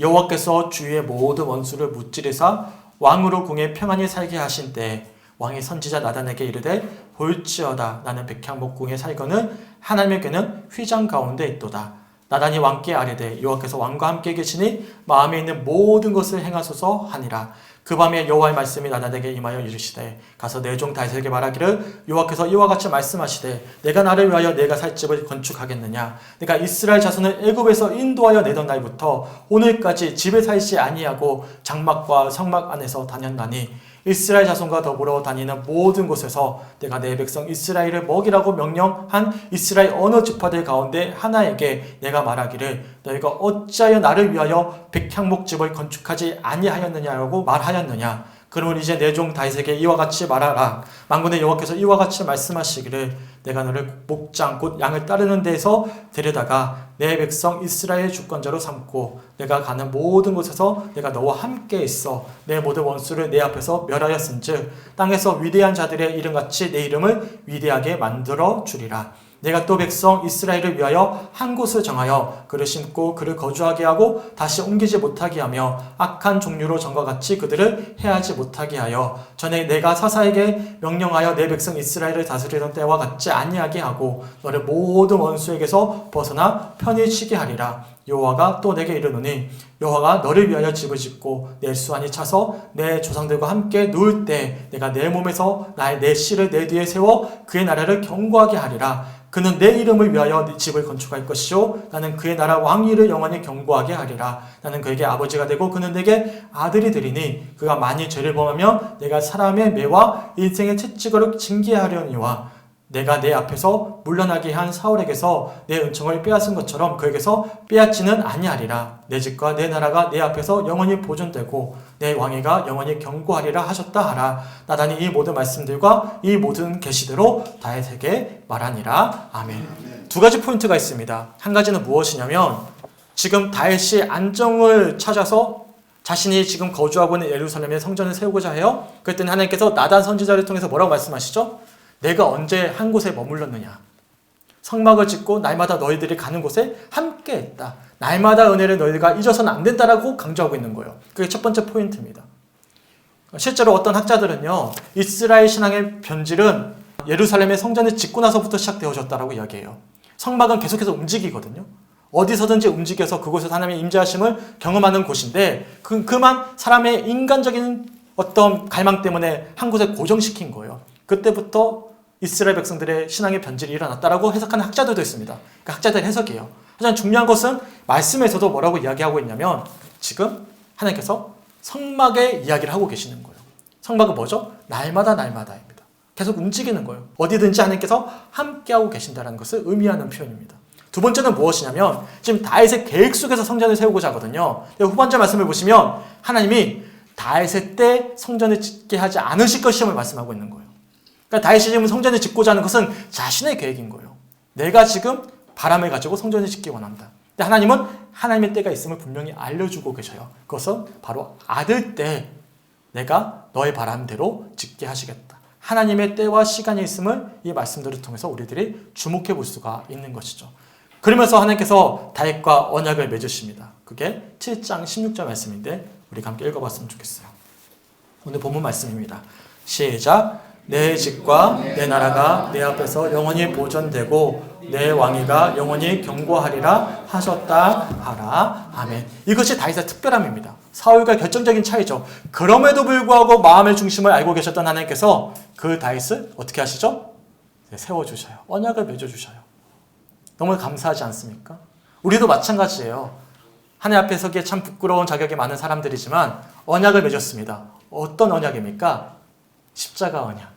A: 여호와께서 주위의 모든 원수를 무찌르사 왕으로 궁에 평안히 살게 하신 때 왕이 선지자 나단에게 이르되 볼지어다 나는 백향목궁에 살거늘 하나님의 궤는 휘장 가운데 있도다. 나단이 왕께 아뢰되 여호와께서 왕과 함께 계시니 마음에 있는 모든 것을 행하소서 하니라. 그 밤에 여호와의 말씀이 나단에게 임하여 이르시되 가서 내 종 다윗에게 말하기를 여호와께서 이와 같이 말씀하시되 내가 나를 위하여 내가 살 집을 건축하겠느냐. 내가 이스라엘 자손을 애굽에서 인도하여 내던 날부터 오늘까지 집에 살지 아니하고 장막과 성막 안에서 다녔나니 이스라엘 자손과 더불어 다니는 모든 곳에서 내가 내 백성 이스라엘을 먹이라고 명령한 이스라엘 어느 지파들 가운데 하나에게 내가 말하기를 너희가 어찌하여 나를 위하여 백향목집을 건축하지 아니하였느냐라고 말하였느냐. 그러면 이제 내 종 다윗에게 이와 같이 말하라. 만군의 여호와께서 이와 같이 말씀하시기를 내가 너를 목장 곧 양을 따르는 데에서 데려다가 내 백성 이스라엘 주권자로 삼고 내가 가는 모든 곳에서 내가 너와 함께 있어 내 모든 원수를 내 앞에서 멸하였은즉 땅에서 위대한 자들의 이름같이 내 이름을 위대하게 만들어 주리라. 내가 또 백성 이스라엘을 위하여 한 곳을 정하여 그를 심고 그를 거주하게 하고 다시 옮기지 못하게 하며 악한 종류로 전과 같이 그들을 해하지 못하게 하여 전에 내가 사사에게 명령하여 내 백성 이스라엘을 다스리던 때와 같지 아니하게 하고 너를 모든 원수에게서 벗어나 편히 쉬게 하리라. 여호와가 또 내게 이르노니 여호와가 너를 위하여 집을 짓고 내 수완이 차서 내 조상들과 함께 누울 때 내가 내 몸에서 나의 내 씨를 내 뒤에 세워 그의 나라를 견고하게 하리라. 그는 내 이름을 위하여 네 집을 건축할 것이요 나는 그의 나라 왕위를 영원히 견고하게 하리라. 나는 그에게 아버지가 되고 그는 내게 아들이 되리니 그가 만일 죄를 범하면 내가 사람의 매와 인생의 채찍으로 징계하려니와 내가 내 앞에서 물러나게 한 사울에게서 내 은총을 빼앗은 것처럼 그에게서 빼앗지는 아니하리라. 내 집과 내 나라가 내 앞에서 영원히 보존되고 내 왕위가 영원히 견고하리라 하셨다 하라. 나단이 이 모든 말씀들과 이 모든 계시대로 다윗에게 말하니라. 아멘. 두 가지 포인트가 있습니다. 한 가지는 무엇이냐면 지금 다윗이 안정을 찾아서 자신이 지금 거주하고 있는 예루살렘에 성전을 세우고자 해요. 그랬더니 하나님께서 나단 선지자를 통해서 뭐라고 말씀하시죠? 내가 언제 한 곳에 머물렀느냐. 성막을 짓고 날마다 너희들이 가는 곳에 함께 했다. 날마다 은혜를 너희가 잊어서는 안 된다라고 강조하고 있는 거예요. 그게 첫 번째 포인트입니다. 실제로 어떤 학자들은요, 이스라엘 신앙의 변질은 예루살렘의 성전을 짓고 나서부터 시작되어졌다라고 이야기해요. 성막은 계속해서 움직이거든요. 어디서든지 움직여서 그곳에서 하나님의 임재하심을 경험하는 곳인데 그만 사람의 인간적인 어떤 갈망 때문에 한 곳에 고정시킨 거예요. 그때부터 이스라엘 백성들의 신앙의 변질이 일어났다라고 해석하는 학자들도 있습니다. 그러니까 학자들 해석이에요. 하지만 중요한 것은 말씀에서도 뭐라고 이야기하고 있냐면 지금 하나님께서 성막의 이야기를 하고 계시는 거예요. 성막은 뭐죠? 날마다입니다. 계속 움직이는 거예요. 어디든지 하나님께서 함께하고 계신다는 것을 의미하는 표현입니다. 두 번째는 무엇이냐면 지금 다윗의 계획 속에서 성전을 세우고자 하거든요. 후반절 말씀을 보시면 하나님이 다윗의 때 성전을 짓게 하지 않으실 것임을 말씀하고 있는 거예요. 그러니까 다윗이 지금 성전을 짓고자 하는 것은 자신의 계획인 거예요. 내가 지금 바람을 가지고 성전을 짓기 원한다. 근데 하나님은 하나님의 때가 있음을 분명히 알려주고 계셔요. 그것은 바로 아들 때 내가 너의 바람대로 짓게 하시겠다. 하나님의 때와 시간이 있음을 이 말씀들을 통해서 우리들이 주목해 볼 수가 있는 것이죠. 그러면서 하나님께서 다윗과 언약을 맺으십니다. 그게 7장 16절 말씀인데 우리가 함께 읽어봤으면 좋겠어요. 오늘 본문 말씀입니다. 시작. 내 집과 내 나라가 내 앞에서 영원히 보존되고 내 왕위가 영원히 견고하리라 하셨다 하라. 아멘. 이것이 다윗의 특별함입니다. 사울과 결정적인 차이죠. 그럼에도 불구하고 마음의 중심을 알고 계셨던 하나님께서 그 다윗을 어떻게 하시죠? 세워주셔요. 언약을 맺어주셔요. 너무 감사하지 않습니까? 우리도 마찬가지예요. 하나님 앞에 서기에 참 부끄러운 자격이 많은 사람들이지만 언약을 맺었습니다. 어떤 언약입니까? 십자가 언약.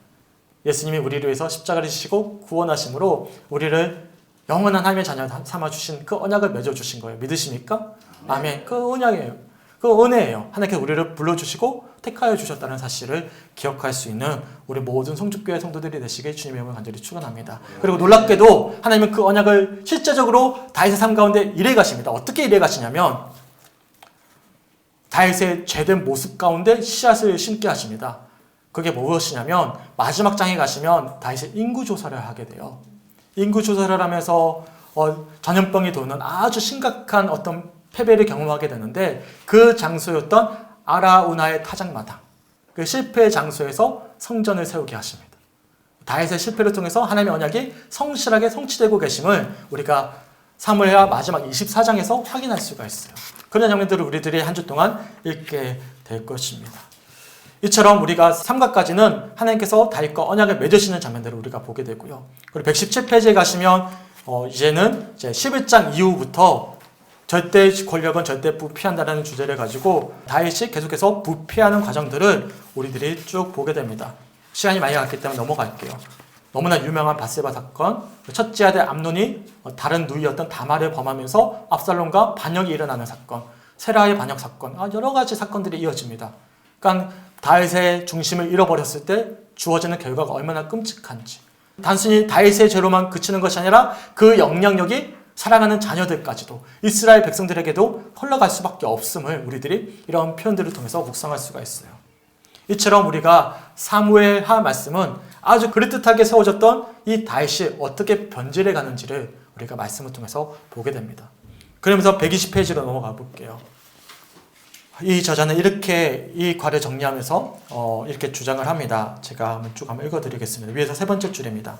A: 예수님이 우리를 위해서 십자가를 지시고 구원하심으로 우리를 영원한 하나님의 자녀 삼아주신 그 언약을 맺어주신 거예요. 믿으십니까? 아멘. 그 언약이에요. 그 은혜예요. 하나님께서 우리를 불러주시고 택하여 주셨다는 사실을 기억할 수 있는 우리 모든 성축교회 성도들이 되시길 주님의 이름으로 간절히 축원합니다. 그리고 놀랍게도 하나님은 그 언약을 실제적으로 다윗의 삶 가운데 일해 가십니다. 어떻게 일해 가시냐면 다윗의 죄된 모습 가운데 씨앗을 심게 하십니다. 그게 무엇이냐면 마지막 장에 가시면 다윗의 인구조사를 하게 돼요. 인구조사를 하면서 전염병이 도는 아주 심각한 어떤 패배를 경험하게 되는데 그 장소였던 아라우나의 타작마당, 그 실패의 장소에서 성전을 세우게 하십니다. 다윗의 실패를 통해서 하나님의 언약이 성실하게 성취되고 계심을 우리가 사무엘하 마지막 24장에서 확인할 수가 있어요. 그런 장면들을 우리들이 한 주 동안 읽게 될 것입니다. 이처럼 우리가 3가까지는 하나님께서 다윗과 언약을 맺으시는 장면들을 우리가 보게 되고요. 그리고 117페이지에 가시면 이제는 이제 11장 이후부터 절대 권력은 절대 부패한다는 주제를 가지고 다윗이 계속해서 부패하는 과정들을 우리들이 쭉 보게 됩니다. 시간이 많이 갔기 때문에 넘어갈게요. 너무나 유명한 밧세바 사건, 첫째 아들 암논이 다른 누이였던 다말을 범하면서 압살롬과 반역이 일어나는 사건, 세라의 반역 사건, 여러 가지 사건들이 이어집니다. 그러니까 다윗의 중심을 잃어버렸을 때 주어지는 결과가 얼마나 끔찍한지, 단순히 다윗의 죄로만 그치는 것이 아니라 그 영향력이 사랑하는 자녀들까지도 이스라엘 백성들에게도 흘러갈 수밖에 없음을 우리들이 이런 표현들을 통해서 묵상할 수가 있어요. 이처럼 우리가 사무엘하 말씀은 아주 그럴듯하게 세워졌던 이 다윗이 어떻게 변질해 가는지를 우리가 말씀을 통해서 보게 됩니다. 그러면서 120페이지로 넘어가 볼게요. 이 저자는 이렇게 이 과를 정리하면서 이렇게 주장을 합니다. 제가 한번 읽어드리겠습니다. 위에서 세 번째 줄입니다.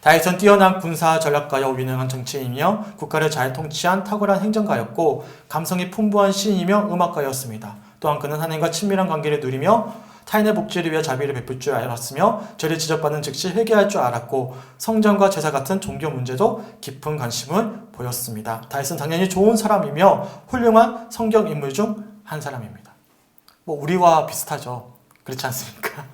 A: 다윗은 뛰어난 군사 전략가요 위능한 정치인이며 국가를 잘 통치한 탁월한 행정가였고 감성이 풍부한 시인이며 음악가였습니다. 또한 그는 하나님과 친밀한 관계를 누리며 타인의 복지를 위해 자비를 베풀 줄 알았으며 죄를 지적받는 즉시 회개할 줄 알았고 성전과 제사 같은 종교 문제도 깊은 관심을 보였습니다. 다윗은 당연히 좋은 사람이며 훌륭한 성경 인물 중 한 사람입니다. 우리와 비슷하죠. 그렇지 않습니까?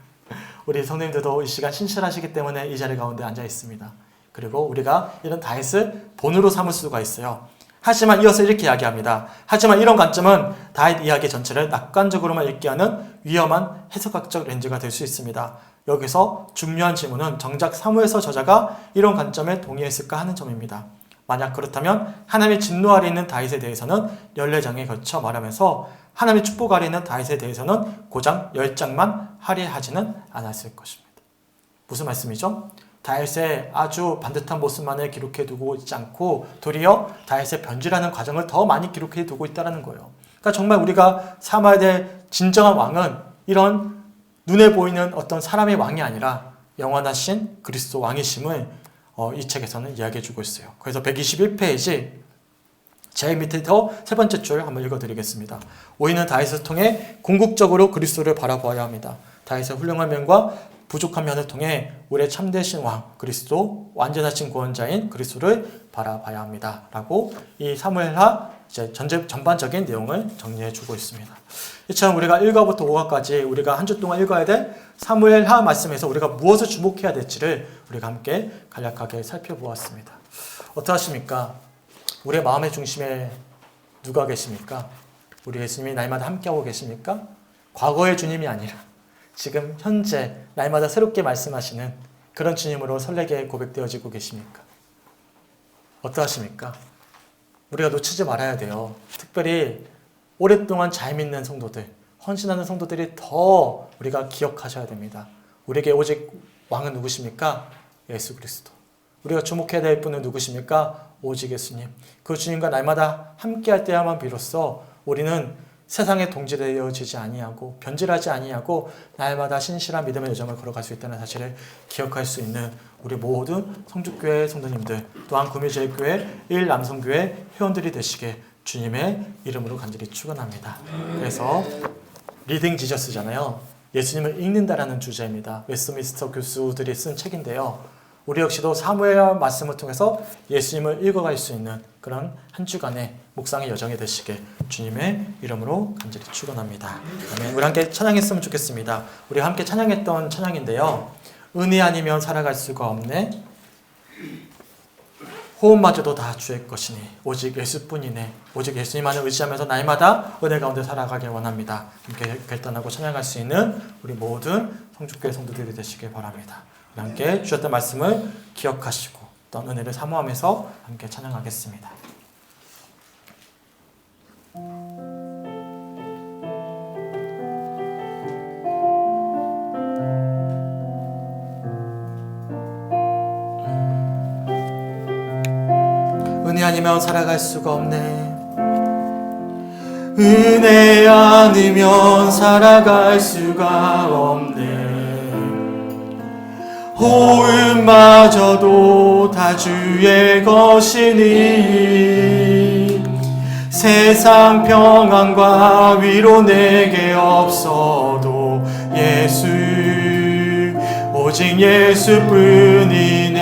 A: 우리 성도님들도 이 시간 신실하시기 때문에 이 자리 가운데 앉아 있습니다. 그리고 우리가 이런 다윗을 본으로 삼을 수가 있어요. 하지만 이어서 이렇게 이야기합니다. 하지만 이런 관점은 다윗 이야기 전체를 낙관적으로만 읽게 하는 위험한 해석학적 렌즈가 될 수 있습니다. 여기서 중요한 질문은 정작 사무엘서 저자가 이런 관점에 동의했을까 하는 점입니다. 만약 그렇다면 하나님의 진노 아래 있는 다윗에 대해서는 14장에 걸쳐 말하면서 하나님의 축복 아래 있는 다윗에 대해서는 고작 10장만 할애하지는 않았을 것입니다. 무슨 말씀이죠? 다윗의 아주 반듯한 모습만을 기록해 두고 있지 않고 도리어 다윗의 변질하는 과정을 더 많이 기록해 두고 있다는 거예요. 그러니까 정말 우리가 삼아야 될 진정한 왕은 이런 눈에 보이는 어떤 사람의 왕이 아니라 영원하신 그리스도 왕이심을 이 책에서는 이야기해 주고 있어요. 그래서 121페이지 제일 밑에서 세 번째 줄 한번 읽어드리겠습니다. 우리는 다윗을 통해 궁극적으로 그리스도를 바라보아야 합니다. 다윗의 훌륭한 면과 부족한 면을 통해 우리의 참되신 왕 그리스도, 완전하신 구원자인 그리스도를 바라봐야 합니다. 라고 이 사무엘하 전반적인 내용을 정리해 주고 있습니다. 이처럼 우리가 1과부터 5과까지 우리가 한 주 동안 읽어야 될 사무엘하 말씀에서 우리가 무엇을 주목해야 될지를 우리가 함께 간략하게 살펴보았습니다. 어떠하십니까? 우리의 마음의 중심에 누가 계십니까? 우리 예수님이 날마다 함께하고 계십니까? 과거의 주님이 아니라 지금 현재 날마다 새롭게 말씀하시는 그런 주님으로 설레게 고백되어지고 계십니까? 어떠하십니까? 우리가 놓치지 말아야 돼요. 특별히 오랫동안 잘 믿는 성도들, 헌신하는 성도들이 더 우리가 기억하셔야 됩니다. 우리에게 오직 왕은 누구십니까? 예수 그리스도. 우리가 주목해야 될 분은 누구십니까? 오직 예수님. 그 주님과 날마다 함께할 때야만 비로소 우리는 세상에 동질되어지지 아니하고 변질하지 아니하고 날마다 신실한 믿음의 여정을 걸어갈 수 있다는 사실을 기억할 수 있는 우리 모든 성주교회 성도님들, 또한 구미제일교회 1남성교회 회원들이 되시게 주님의 이름으로 간절히 축원합니다. 그래서 리딩 지저스잖아요. 예수님을 읽는다라는 주제입니다. 웨스트민스터 교수들이 쓴 책인데요. 우리 역시도 사무엘 말씀을 통해서 예수님을 읽어갈 수 있는 그런 한 주간의 묵상의 여정이 되시게 주님의 이름으로 간절히 축원합니다. 아멘. 우리 함께 찬양했으면 좋겠습니다. 우리 함께 찬양했던 찬양인데요. 은혜 아니면 살아갈 수가 없네. 호흡마저도 다 주의 것이니 오직 예수뿐이네. 오직 예수님만을 의지하면서 날마다 은혜 가운데 살아가길 원합니다. 함께 결단하고 찬양할 수 있는 우리 모든 성주교회 성도들이 되시길 바랍니다. 우리 함께 주셨던 말씀을 기억하시고 어떤 은혜를 사모하면서 함께 찬양하겠습니다. 은혜 아니면 살아갈 수가 없네. 은혜 아니면 살아갈 수가 없네. 호흡마저도 다 주의 것이니 세상 평안과 위로 내게 없어도 예수 오직 예수뿐이네.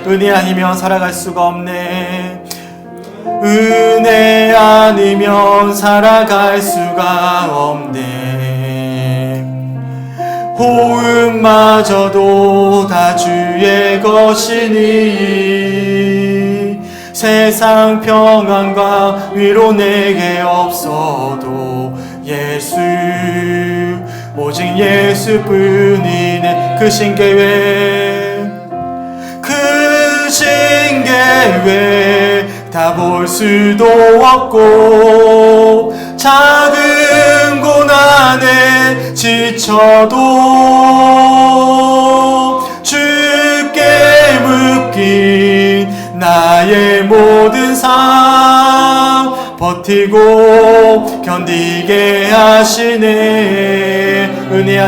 A: 은혜 아니면 살아갈 수가 없네. 은혜 아니면 살아갈 수가 없네. 호흡마저도 다 주의 것이니 세상 평안과 위로 내게 없어도 예수 오직 예수뿐이네. 그 신계회 그 신계회 다 볼 수도 없고 작은 고난에 지쳐도 주께 묶인 나의 모든 삶 버티고 견디게 하시네. 은혜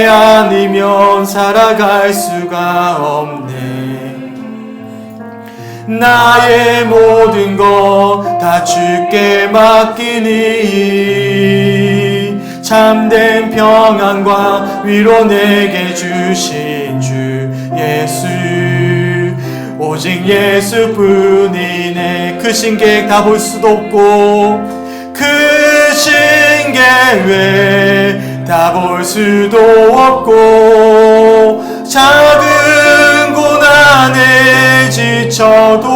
A: 아니면 살아갈 수가 없네. 나의 모든 것 다 주께 맡기니 참된 평안과 위로 내게 주신 주 예수 오직 예수뿐이네. 그 신계획 다 볼 수도 없고 그 신계획 다 볼 수도 없고 작은 고난에 지쳐도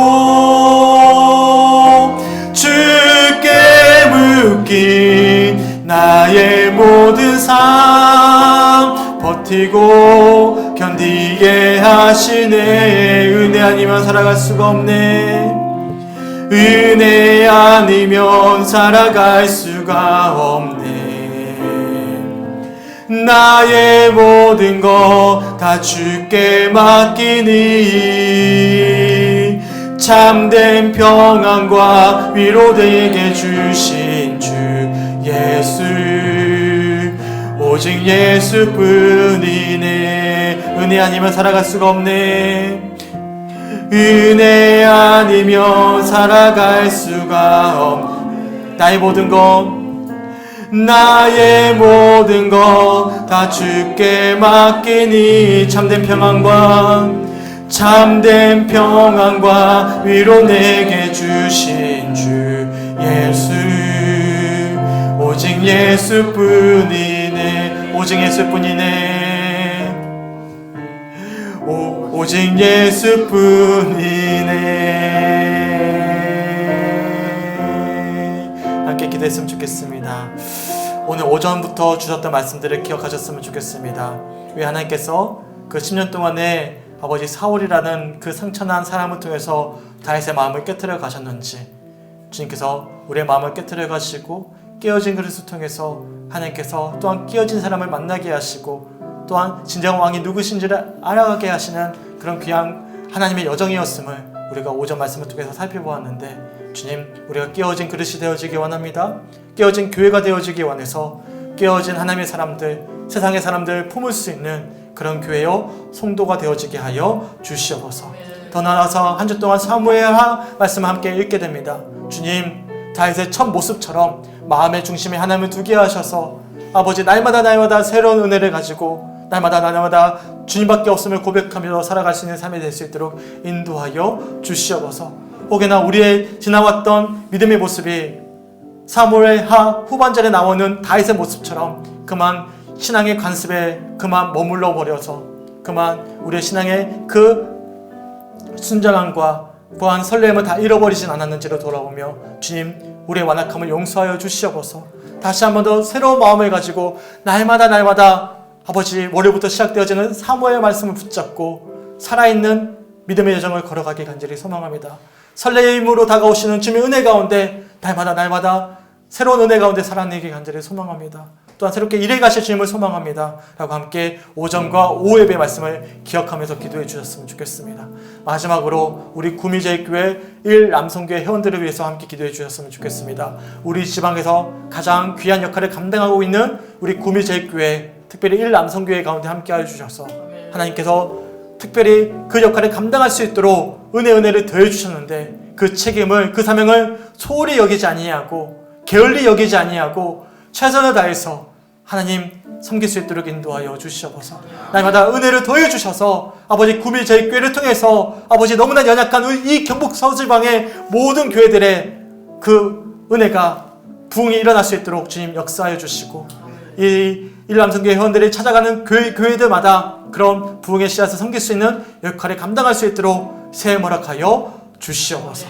A: 주께 묶인 나의 모든 삶 버티고 견디게 하시네. 은혜 아니면 살아갈 수가 없네. 은혜 아니면 살아갈 수가 없네. 나의 모든 것 다 주께 맡기니 참된 평안과 위로 되게 주신 주 예수 오직 예수뿐이네. 은혜 아니면 살아갈 수가 없네. 은혜 아니면 살아갈 수가 없네. 나의 모든 것 다 주께 맡기니 참된 평안과 위로 내게 주신 주 예수 오직 예수뿐이네. 오직 예수뿐이네. 오직 예수뿐이네. 함께 기도했으면 좋겠습니다. 오늘 오전부터 주셨던 말씀들을 기억하셨으면 좋겠습니다. 왜 하나님께서 그 10년 동안에 아버지 사울이라는 그 상처난 사람을 통해서 다윗의 마음을 깨트려 가셨는지, 주님께서 우리의 마음을 깨트려 가시고 깨어진 그릇을 통해서 하나님께서 또한 깨어진 사람을 만나게 하시고 또한 진정한 왕이 누구신지를 알아가게 하시는 그런 귀한 하나님의 여정이었음을 우리가 오전 말씀을 통해서 살펴보았는데, 주님, 우리가 깨어진 그릇이 되어지기 원합니다. 깨어진 교회가 되어지기 원해서 깨어진 하나님의 사람들, 세상의 사람들 품을 수 있는 그런 교회요 성도가 되어지게 하여 주시옵소서. 더 나아가서 한 주 동안 사무엘하 말씀을 함께 읽게 됩니다. 주님, 다윗의 첫 모습처럼 마음의 중심에 하나님을 두게 하셔서 아버지 날마다 새로운 은혜를 가지고 날마다 주님밖에 없음을 고백하며 살아갈 수 있는 삶이 될 수 있도록 인도하여 주시옵소서. 혹여나 우리의 지나왔던 믿음의 모습이 사무엘하 후반절에 나오는 다윗의 모습처럼 그만 신앙의 관습에 그만 머물러 버려서 그만 우리의 신앙의 그 순전함과 보안 설렘을 다 잃어버리진 않았는지를 돌아보며 주님, 우리의 완악함을 용서하여 주시옵소서. 다시 한 번 더 새로운 마음을 가지고 날마다 아버지 월요일부터 시작되어지는 사무엘 말씀을 붙잡고 살아있는 믿음의 여정을 걸어가기 간절히 소망합니다. 설레임으로 다가오시는 주님의 은혜 가운데 날마다 새로운 은혜 가운데 살아내기 간절히 소망합니다. 또한 새롭게 일해 가실 주님을 소망합니다 라고 함께 오전과 오후 예배 말씀을 기억하면서 기도해 주셨으면 좋겠습니다. 마지막으로 우리 구미제일교회 1남성교회 회원들을 위해서 함께 기도해 주셨으면 좋겠습니다. 우리 지방에서 가장 귀한 역할을 감당하고 있는 우리 구미제일교회, 특별히 1남성교회 가운데 함께 하여 주셔서 하나님께서 특별히 그 역할을 감당할 수 있도록 은혜를 더해 주셨는데, 그 책임을, 그 사명을 소홀히 여기지 아니하고 게을리 여기지 아니하고 최선을 다해서 하나님 섬길 수 있도록 인도하여 주시옵소서. 날마다 은혜를 더해 주셔서 아버지 구미제일교회를 통해서 아버지 너무나 연약한 이 경북 서울지방의 모든 교회들의 그 은혜가 부흥이 일어날 수 있도록 주님 역사하여 주시고, 이 일남성교회 회원들이 찾아가는 교회들마다 그런 부흥의 씨앗을 섬길 수 있는 역할을 감당할 수 있도록 새해 허락하여 주시옵소서.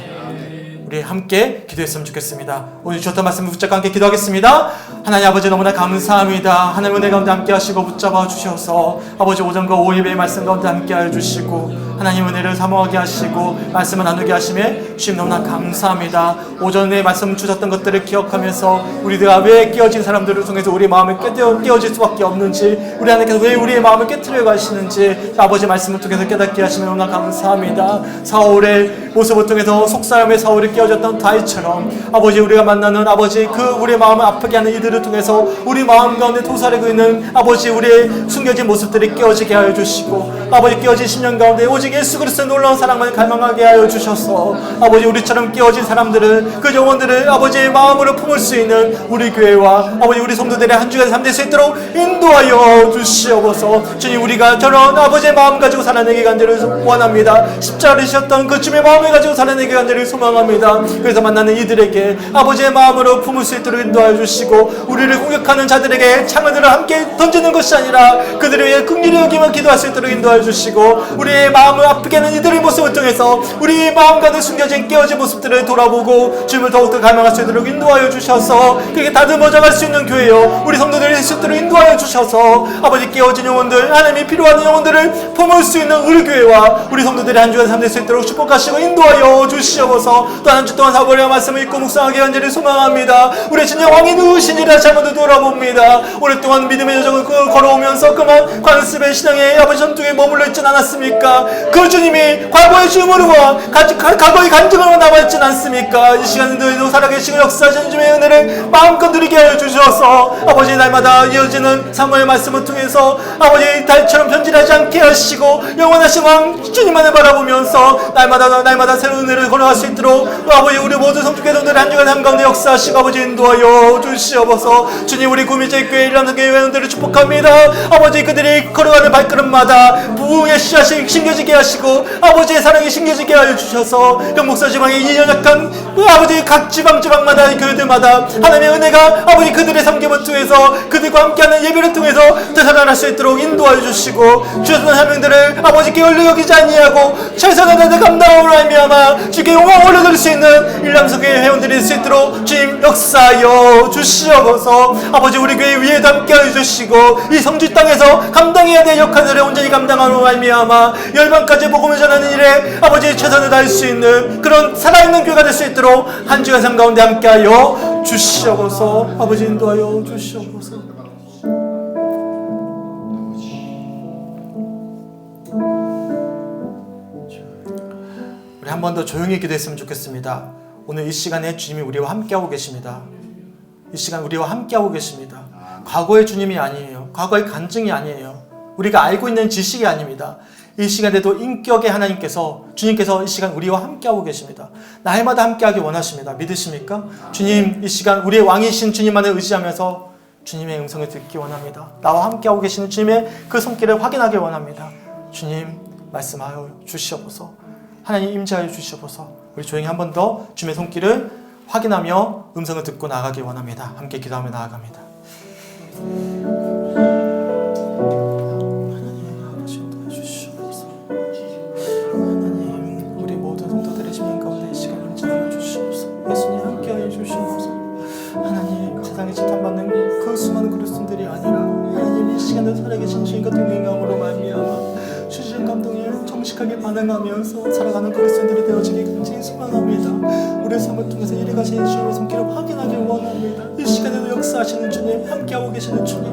A: 우리 함께 기도했으면 좋겠습니다. 오늘 주셨던 말씀을 붙잡고 함께 기도하겠습니다. 하나님 아버지, 너무나 감사합니다. 하나님 은혜 가운데 함께 하시고 붙잡아 주셔서 아버지 오전과 오후 예배의 말씀 가운데 함께 하여 주시고 하나님 은혜를 사모하게 하시고 말씀을 나누게 하심에 주님 너무나 감사합니다. 오전에 말씀 주셨던 것들을 기억하면서 우리가 왜 깨어진 사람들을 통해서 우리의 마음이 깨어질 수밖에 없는지, 우리 하나님께서 왜 우리의 마음을 깨트려 가시는지 아버지 말씀을 통해서 깨닫게 하시면 너무나 감사합니다. 사울의 모습을 통해서 속사람의 사울이 깨어졌던 다윗처럼 아버지 우리가 만나는 아버지 그 우리의 마음을 아프게 하는 이들을 통해서 우리 마음 가운데 도사리고 있는 아버지 우리의 숨겨진 모습들이 깨어지게 하여 주시고, 아버지 깨어진 10년 가운데 오직 예수 그리스도의 놀라운 사랑만 갈망하게 하여 주셔서 아버지 우리처럼 깨어진 사람들을, 그 영혼들을 아버지의 마음으로 품을 수 있는 우리 교회와 아버지 우리 성도들의 한 주간 삶 될 수 있도록 인도하여 주시옵소서. 주님, 우리가 저런 아버지의 마음 가지고 살아내기 간절히 원합니다. 십자가를 지셨던 그 주님의 마음을 가지고 살아내기 간절히 소망합니다. 그래서 만나는 이들에게 아버지의 마음으로 품을 수 있도록 인도하여 주시고, 우리를 공격하는 자들에게 창을 함께 던지는 것이 아니라 그들을 위해 긍휼히 여기며 기도할 수 있도록 인도하여 주시고, 우리의 마음을 아프게 하는 이들의 모습을 통해서 우리 마음 가운데 숨겨진 깨어진 모습들을 돌아보고 주님을 더욱더 갈망할 수 있도록 인도하여 주셔서 그렇게 다듬어져갈 수 있는 교회요 우리 성도들이 될 수 있도록 인도하여 주셔서 아버지 깨어진 영혼들, 하나님이 필요한 영혼들을 품을 수 있는 우리 교회와 우리 성도들이 한 주간 삶 될 수 있도록 축복하시고 인도하여 주시옵소서. 또 한 주 동안 사고리와 말씀을 읽고 묵상하게 간절히 소망합니다. 우리 진정 왕이 누구시니라 다시 한번 돌아봅니다. 오랫동안 믿음의 여정을 걸어오면서 그만 관습의 신앙의 아버지 전통에 머물러 있진 않았습니까? 그 주님이 과거의 주물과 과거의 간증으로 남아있진 않습니까? 이 시간에도 살아계시고 역사하시는 주님의 은혜를 마음껏 누리게 하여 주셔서 아버지 날마다 이어지는 사무엘 말씀을 통해서 아버지 달처럼 변질하지 않게 하시고 영원하신 왕 주님만을 바라보면서 날마다 새로운 은혜를 걸어갈 수 있도록 아버지 우리 모든 성축회원들의 한 주간 삶 가운데 역사하시고 아버지 인도하여 주시옵소서. 주님, 우리 구미제일교회 일남성교회 회원들을 축복합니다. 아버지 그들이 걸어가는 발걸음마다 부흥의 씨앗이 심겨지게 하시고 아버지의 사랑이 심겨지게 하여 주셔서 경북서 지방의 이 연약한 아버지 각 지방마다 교회들마다 하나님의 은혜가 아버지 그들의 섬김을 통해서 그들과 함께하는 예배를 통해서 되살아날 수 있도록 인도하여 주시고, 주셨던 사명들을 아버지 게을리 여기지 아니하고 최선을 다해 감당함으로 말미암아 주께 영광 올려드릴 수 있는 일남성교회 회원들이 될 수 있도록 주님 역사하여 주시옵소서. 아버지 우리 교회 위에도 함께하여 주시고 이 성지 땅에서 감당해야 될 역할들을 온전히 감당함으로 말미암아 열방까지 복음을 전하는 일에 아버지 최선을 다할 수 있는 그런 살아있는 교회가 될 수 있도록 한 주간 삶 가운데 함께하여 주시옵소서. 아버지 인도하여 주시옵소서. 우리 한 번 더 조용히 기도했으면 좋겠습니다. 오늘 이 시간에 주님이 우리와 함께하고 계십니다. 이 시간 우리와 함께하고 계십니다. 과거의 주님이 아니에요. 과거의 간증이 아니에요. 우리가 알고 있는 지식이 아닙니다. 이 시간에도 인격의 하나님께서, 주님께서 이 시간 우리와 함께하고 계십니다. 날마다 함께하기 원하십니다. 믿으십니까? 주님, 이 시간 우리의 왕이신 주님만을 의지하면서 주님의 음성을 듣기 원합니다. 나와 함께하고 계시는 주님의 그 손길을 확인하기 원합니다. 주님, 말씀하여 주시옵소서. 하나님 임재하여 주시옵소서. 우리 조용히 한 번 더 주님의 손길을 확인하며 음성을 듣고 나가기 원합니다. 함께 기도하며 나아갑니다. 하나님, 우리 모든 성도들의 심령 가운데 이 시간을 인정하여 주시옵소서. 예수님 함께하여 주시옵소서. 하나님, 세상에 지탄받는 그 수많은 그리스도인들이 아니라 하나님 이 시간에 살아계신 주님과 동행함으로 말미암아 주시는 감동에 정직하게 반응하면서 살아가는 그리스도인들이 되어지기 간절히 소망합니다. 우리의 삶을 통해서 이리 가시는 주님의 손길을 확인하기 원합니다. 이 시간에도 역사하시는 주님, 함께하고 계시는 주님,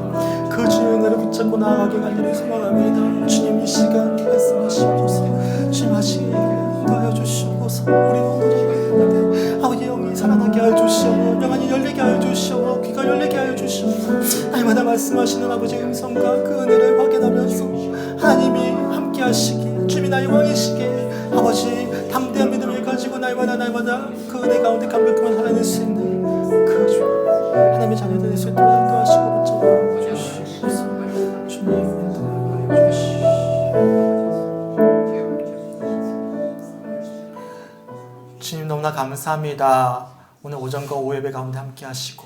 A: 그 주님의 은혜를 붙잡고 나아가기 간절히 소망합니다. 주님, 이 시간 말씀하시옵소서. 주님 하시기 인도하여 주시옵소서. 우리 오늘의 아버지 영이 살아나게 하여 주시옵소서. 영안이 열리게 하여 주시옵소서. 귀가 열리게 하여 주시옵소서. 날마다 말씀하시는 아버지의 음성과 그 은혜를 확인하면서 하나님이 함께 하시기, 주님이 나의 왕이시기에 아버지 담대한 믿음을 가지고 날마다 그 은혜 가운데 감격하며 살아낼 수 있는 그 주 하나님의 자녀들 될 수 있도록 인도하시고 붙잡아 주시옵소서. 주님 인도하여 주시옵소서. 주님 너무나 감사합니다. 오늘 오전과 오후 예배 가운데 함께 하시고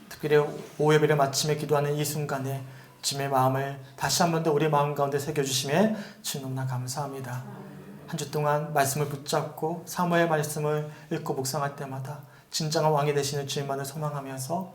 A: 특별히 오후 예배를 마치며 기도하는 이 순간에 주님의 마음을 다시 한 번 더 우리의 마음 가운데 새겨주심에 주님 너무나 감사합니다. 한 주 동안 말씀을 붙잡고 사모의 말씀을 읽고 묵상할 때마다 진정한 왕이 되시는 주님만을 소망하면서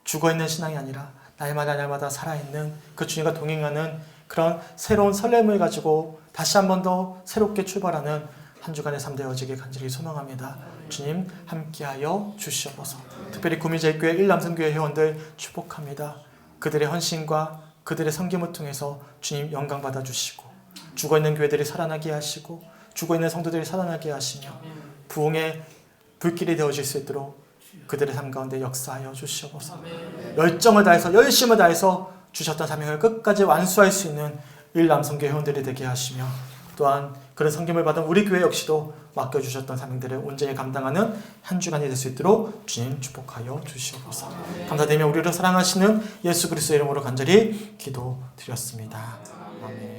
A: 죽어있는 신앙이 아니라 날마다 살아있는 그 주님과 동행하는 그런 새로운 설렘을 가지고 다시 한 번 더 새롭게 출발하는 한 주간의 삶 되어지길 간절히 소망합니다. 주님 함께하여 주시옵소서. 특별히 구미제일교회 일남성교회 회원들 축복합니다. 그들의 헌신과 그들의 섬김을 통해서 주님 영광 받아주시고 죽어있는 교회들이 살아나게 하시고 죽어있는 성도들이 살아나게 하시며 부흥의 불길이 되어질 수 있도록 그들의 삶 가운데 역사하여 주시옵소서. 열정을 다해서 열심을 다해서 주셨던 사명을 끝까지 완수할 수 있는 일남성교회 회원들이 되게 하시며 또한 그런 섬김을 받은 우리 교회 역시도 맡겨주셨던 사명들을 온전히 감당하는 한 주간이 될 수 있도록 주님 축복하여 주시옵소서. 감사드리며 우리를 사랑하시는 예수 그리스도의 이름으로 간절히 기도드렸습니다. 아멘.